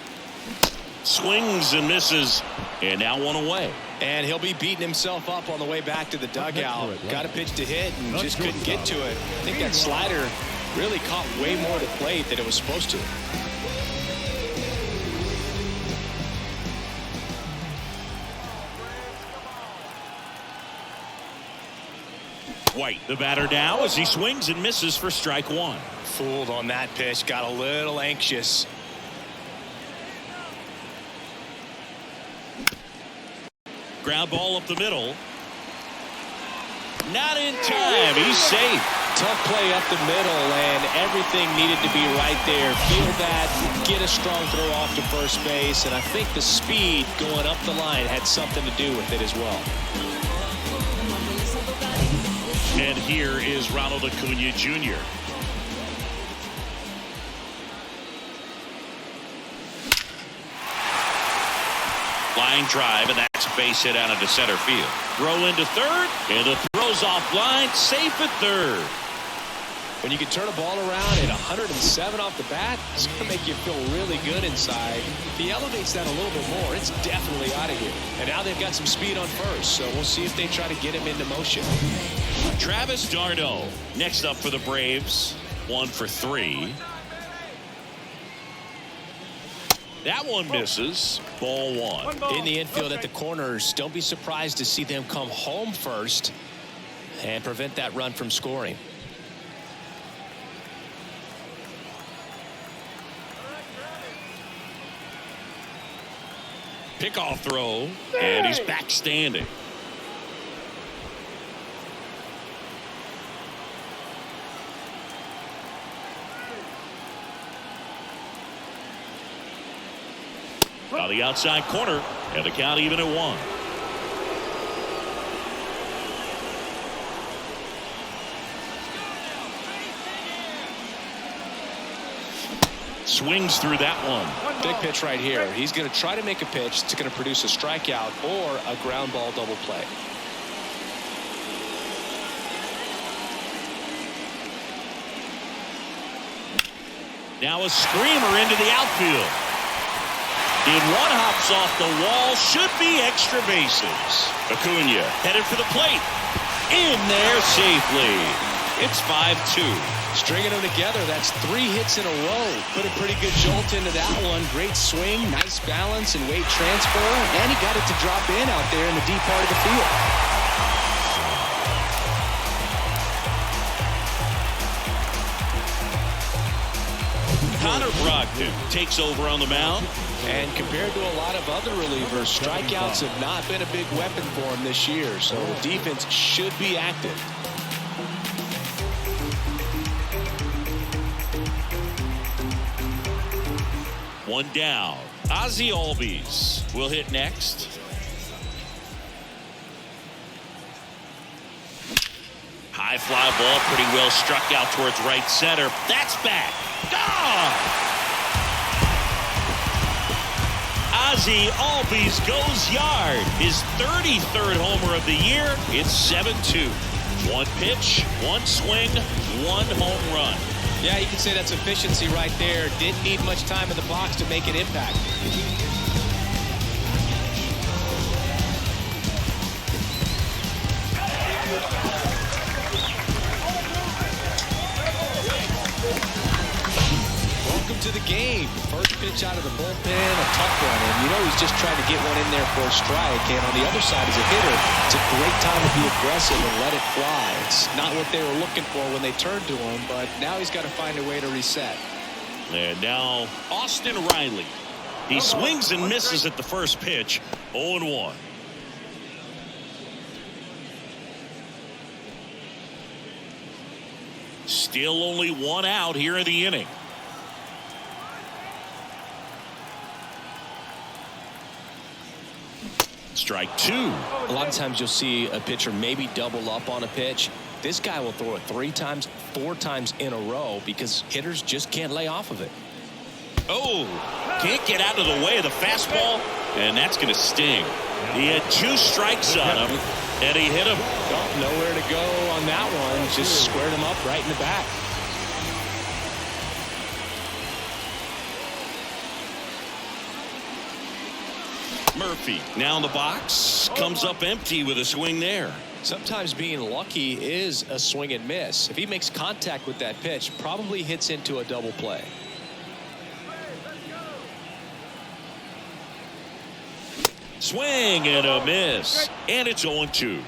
Swings and misses, and now one away. And he'll be beating himself up on the way back to the dugout. Got a pitch to hit and just couldn't get to it. I think that slider really caught way more to plate than it was supposed to. White, the batter now, as he swings and misses for strike one. Fooled on that pitch, got a little anxious. Ground ball up the middle. Not in time. He's safe. Tough play up the middle, and everything needed to be right there. Feel that, get a strong throw off to first base, and I think the speed going up the line had something to do with it as well. And here is Ronald Acuna Jr. Line drive, and that's a base hit out into center field. Throw into third, and the throw's offline, safe at third. When you can turn a ball around at 107 off the bat, it's going to make you feel really good inside. If he elevates that a little bit more, it's definitely out of here. And now they've got some speed on first, so we'll see if they try to get him into motion. Travis d'Arnaud next up for the Braves. 1 for 3. That one misses. Ball one. In the infield at the corners, don't be surprised to see them come home first and prevent that run from scoring. Pickoff throw, and he's back standing. On the outside corner, and the count even at 1. Swings through that one. Big pitch right here. He's going to try to make a pitch that's going to produce a strikeout or a ground ball double play. Now a screamer into the outfield. In one hops off the wall, should be extra bases. Acuna headed for the plate. In there safely. It's 5-2. Stringing them together, that's 3 hits in a row. Put a pretty good jolt into that one. Great swing, nice balance and weight transfer. And he got it to drop in out there in the deep part of the field. Connor Brogdon takes over on the mound. And compared to a lot of other relievers, strikeouts have not been a big weapon for him this year. So the defense should be active. One down. Ozzie Albies will hit next. High fly ball, pretty well struck out towards right center. That's back. Gone! Ozzie Albies goes yard. His 33rd homer of the year. It's 7-2. 1 pitch, 1 swing, 1 home run. Yeah, you can say that's efficiency right there. Didn't need much time in the box to make an impact. Welcome to the game. First pitch out of the bullpen, a tough one. And you know he's just trying to get one in there for a strike. And on the other side, as a hitter, it's a great time to be aggressive and let it fly. It's not what they were looking for when they turned to him, but now he's got to find a way to reset. And now Austin Riley. He swings and misses at the first pitch. 0-1. Still only 1 out here in the inning. Strike 2. A lot of times you'll see a pitcher maybe double up on a pitch. This guy will throw it 3 times, 4 times in a row because hitters just can't lay off of it. Oh, can't get out of the way of the fastball, and that's going to sting. He had 2 strikes on him, and he hit him. Oh, nowhere to go on that one. Just squared him up right in the back. Murphy now in the box, comes up empty with a swing there. Sometimes being lucky is a swing and miss. If he makes contact with that pitch, probably hits into a double play. Swing and a miss, and it's 0-2.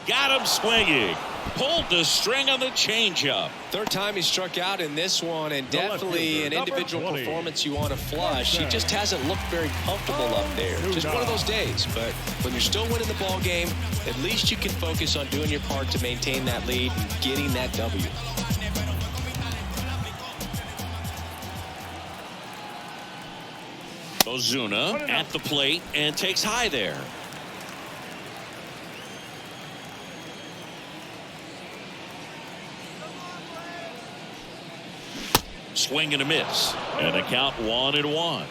Got him swinging. Pulled the string on the changeup. Third time he struck out in this one, and definitely an individual performance you want to flush. He just hasn't looked very comfortable up there. Just one of those days. But when you're still winning the ball game, at least you can focus on doing your part to maintain that lead and getting that W. Ozuna at the plate and takes high there. Swing and a miss, and a count 1-1.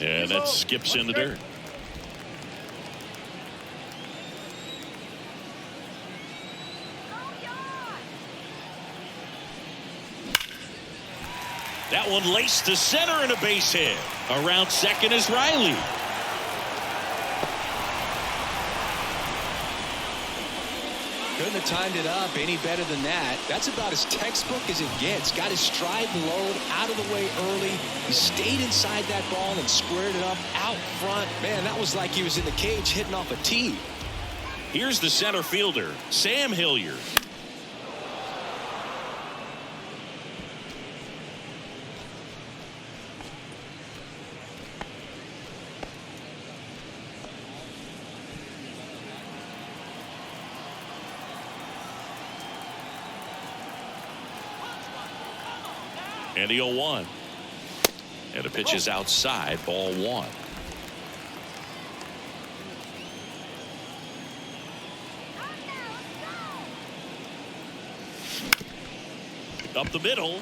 And that skips in the dirt. That one laced to center and a base hit. Around second is Riley. Couldn't have timed it up any better than that. That's about as textbook as it gets. Got his stride low, out of the way early. He stayed inside that ball and squared it up out front. Man, that was like he was in the cage hitting off a tee. Here's the center fielder, Sam Hilliard. And the 0-1. And the pitch is outside, ball 1. Up the middle.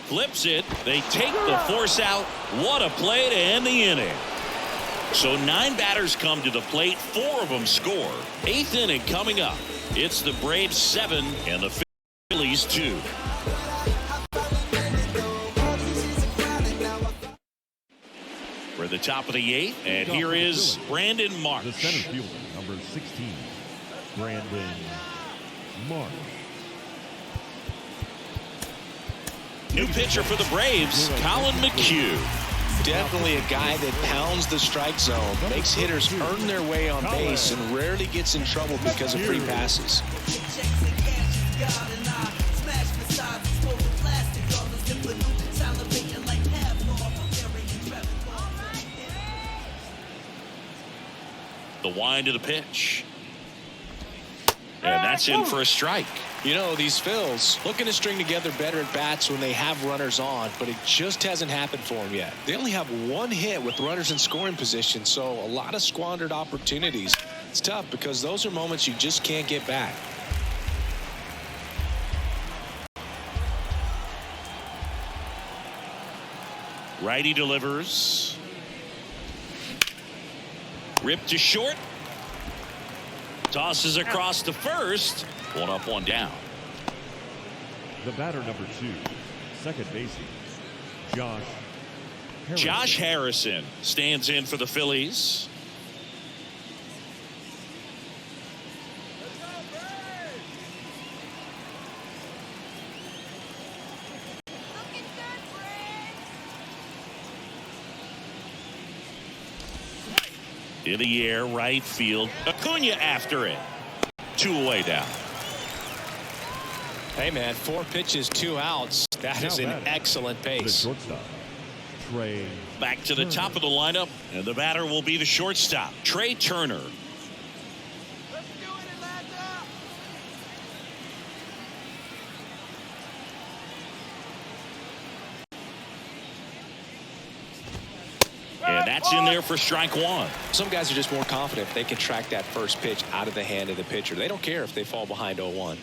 Flips it. They take the force out. What a play to end the inning. So 9 batters come to the plate. 4 of them score. 8th inning coming up. It's the Braves 7 and the Phillies 2. We're at the top of the 8th, and here is Brandon Marsh. The center fielder, number 16, Brandon Marsh. New pitcher for the Braves, Colin McHugh. Definitely a guy that pounds the strike zone, makes hitters earn their way on base, and rarely gets in trouble because of free passes. The wind of the pitch. And that's in for a strike. You know, these Phils looking to string together better at bats when they have runners on, but it just hasn't happened for them yet. They only have 1 hit with runners in scoring position, so a lot of squandered opportunities. It's tough because those are moments you just can't get back. Righty delivers. Ripped to short. Tosses across to first. 1 up, 1 down. The batter, number 2, second baseman, Josh Harrison. Josh Harrison stands in for the Phillies. In the air, right field. Acuna after it. 2 away down. Hey, man, 4 pitches, 2 outs. That is an excellent The pace. shortstop, Trey. Back to the top of the lineup, and the batter will be the shortstop, Trey Turner. And that's in there for strike 1. Some guys are just more confident if they can track that first pitch out of the hand of the pitcher. They don't care if they fall behind 0-1.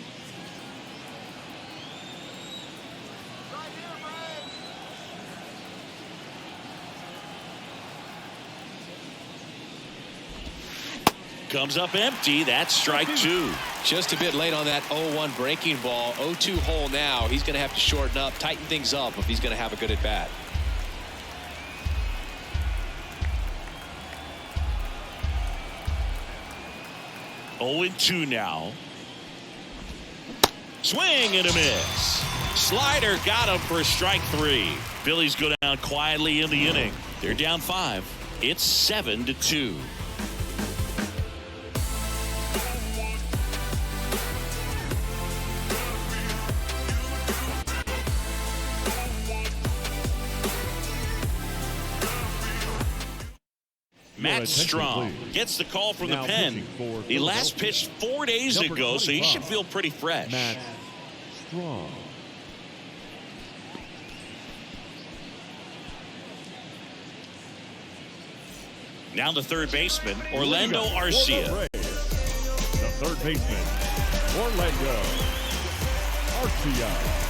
Comes up empty. That's strike 2. Just a bit late on that 0-1 breaking ball. 0-2 hole now. He's going to have to shorten up, tighten things up if he's going to have a good at bat. Oh and 2 now. Swing and a miss. Slider got him for strike 3. Phillies go down quietly in the inning. They're down 5. It's 7-2. Matt Strom gets the call from the pen. He last pitched 4 days ago, so he should feel pretty fresh. Matt Strom. Now the third baseman, Orlando Arcia. The third baseman, Orlando Arcia.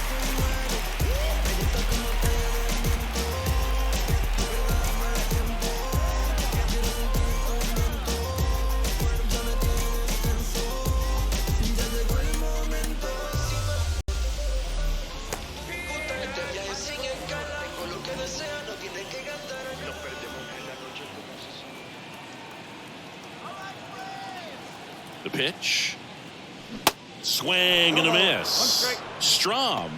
The pitch. Swing and a miss. Strom,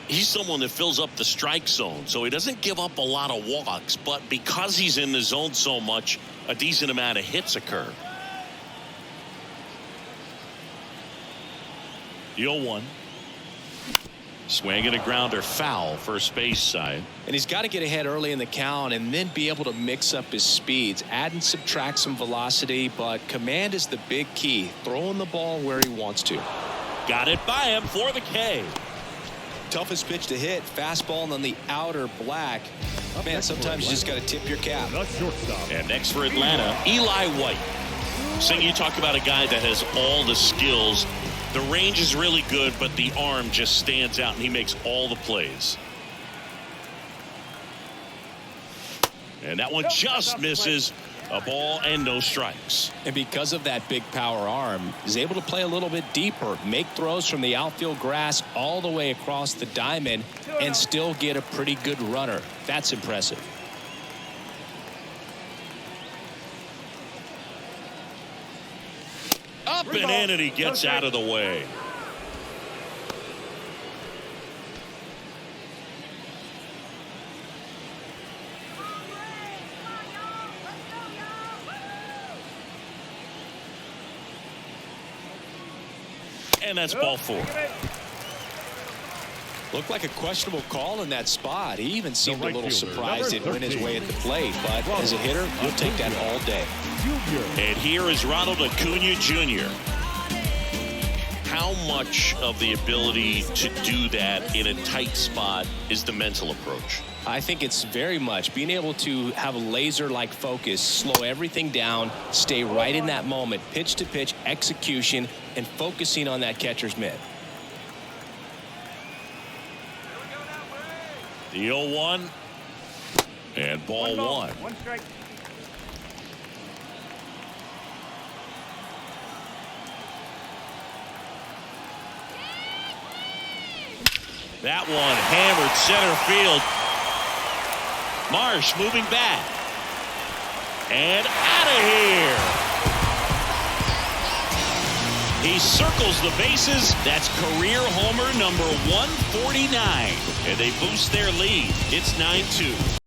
he's someone that fills up the strike zone, so he doesn't give up a lot of walks, but because he's in the zone so much, a decent amount of hits occur. The 0-1. Swing and a grounder foul, first base side. And he's got to get ahead early in the count and then be able to mix up his speeds, add and subtract some velocity, but command is the big key. Throwing the ball where he wants to. Got it by him for the K. Toughest pitch to hit, fastball on the outer black. Man, sometimes you just got to tip your cap. The shortstop. And next for Atlanta, Eli White. Sing, you talk about a guy that has all the skills. The range is really good, but the arm just stands out, and he makes all the plays. And that one just misses. A ball and no strikes. And because of that big power arm, he's able to play a little bit deeper, make throws from the outfield grass all the way across the diamond, and still get a pretty good runner. That's impressive. Up and in, and he gets out of the way. And that's ball 4. Looked like a questionable call in that spot. He even seemed a little surprised it went his way at the plate, but as a hitter, you'll take that all day. And here is Ronald Acuna Jr. How much of the ability to do that in a tight spot is the mental approach? I think it's very much being able to have a laser-like focus, slow everything down, stay right in that moment, pitch to pitch execution, and focusing on that catcher's mitt. The 0-1 and ball 1. One strike. That one hammered center field. Marsh moving back. And out of here. He circles the bases. That's career homer number 149. And they boost their lead. It's 9-2.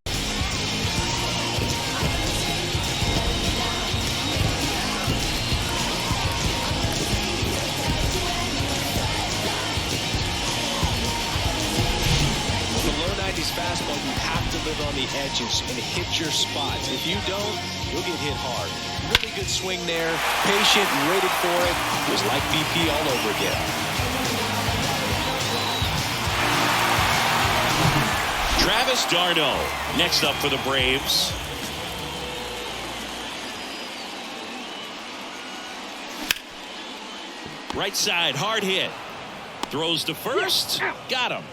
Fastball, you have to live on the edges and hit your spots. If you don't, you'll get hit hard. Really good swing there, patient, waited for it. It was like BP all over again. Travis d'Arnaud next up for the Braves. Right side, hard hit. Throws to first. Got him.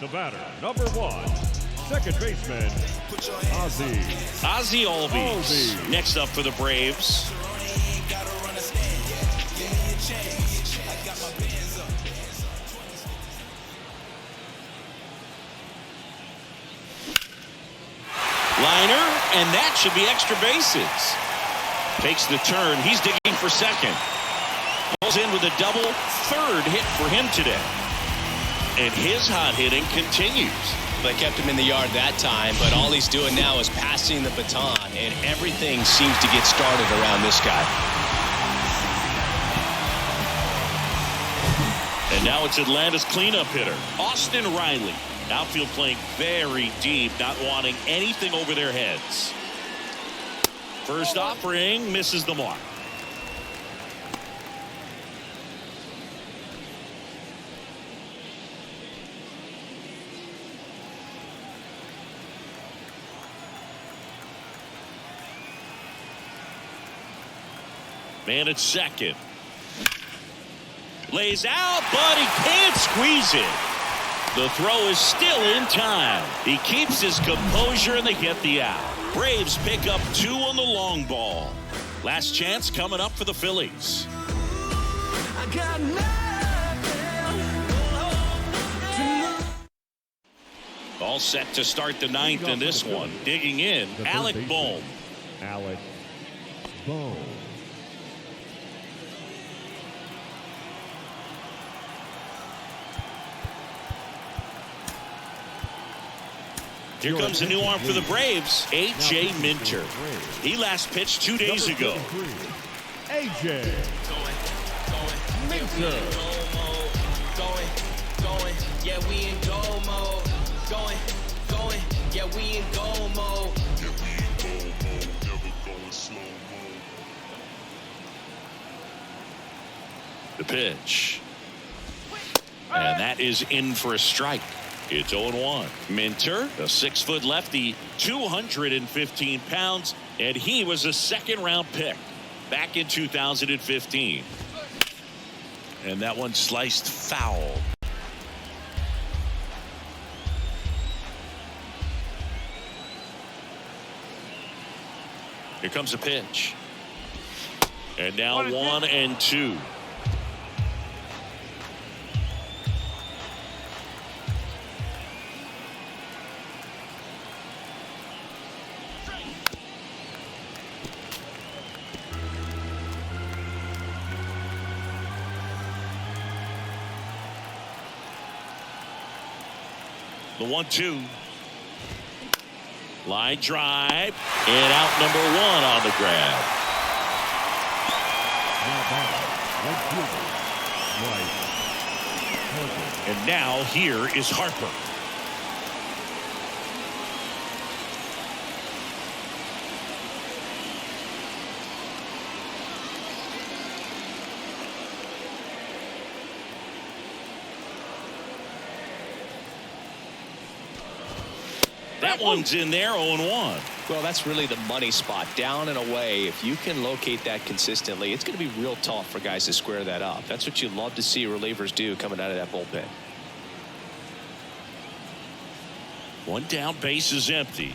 The batter, number 1, second baseman, Ozzie Albies. Next up for the Braves. Liner, and that should be extra bases. Takes the turn. He's digging for second. Pulls in with a double. Third hit for him today. And his hot hitting continues. They kept him in the yard that time, but all he's doing now is passing the baton, and everything seems to get started around this guy. And now it's Atlanta's cleanup hitter, Austin Riley. Outfield playing very deep, not wanting anything over their heads. First offering misses the mark. Man at second. Lays out, but he can't squeeze it. The throw is still in time. He keeps his composure and they get the out. Braves pick up 2 on the long ball. Last chance coming up for the Phillies. All set to start the 9th in this one. Digging in, Alec Bohm. Alec Bohm. Here comes a new arm for the Braves, A.J. Minter. He last pitched 2 days ago. A.J. Minter. Going, yeah, we in go mode. Going, yeah, we in go mode. The pitch. And that is in for a strike. It's 0-1. Minter, a 6-foot lefty, 215 pounds, and he was a 2nd-round pick back in 2015. And that one sliced foul. Here comes a pitch. And now 1-2. The 1-2. Line drive. And out number 1 on the grab. And now here is Harper. That one's in there, 0-1. Well, that's really the money spot, down and away. If you can locate that consistently, it's going to be real tough for guys to square that up. That's what you love to see relievers do coming out of that bullpen. One down, base is empty.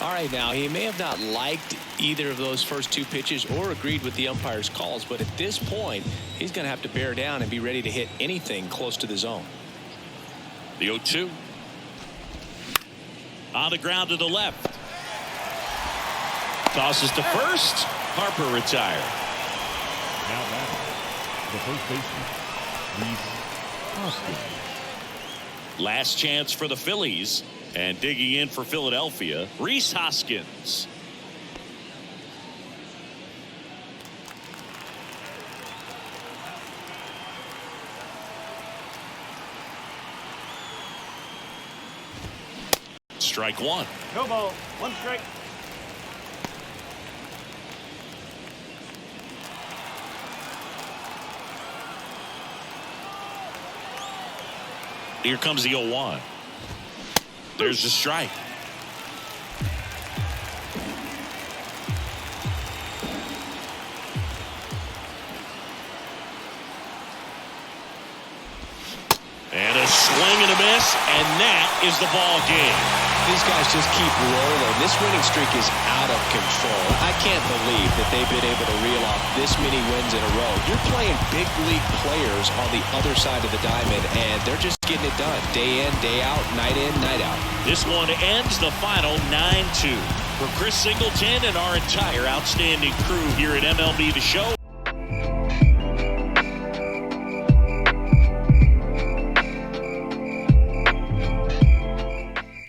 All right, now he may have not liked either of those first 2 pitches or agreed with the umpire's calls, but at this point, he's going to have to bear down and be ready to hit anything close to the zone. The 0-2. On the ground to the left. Tosses to first. Harper retired. Now batting, the first baseman, Reese Hoskins. Last chance for the Phillies. And digging in for Philadelphia, Reese Hoskins. Strike 1. No ball. 1 strike. Here comes the 0-1. There's the strike. And a Swing and a miss, and that is the ball game. These guys just keep rolling. This winning streak is out of control. I can't believe that they've been able to reel off this many wins in a row. You're playing big league players on the other side of the diamond, and they're just getting it done. Day in, day out, night in, night out. This one ends the final 9-2. For Chris Singleton and our entire outstanding crew here at MLB The Show,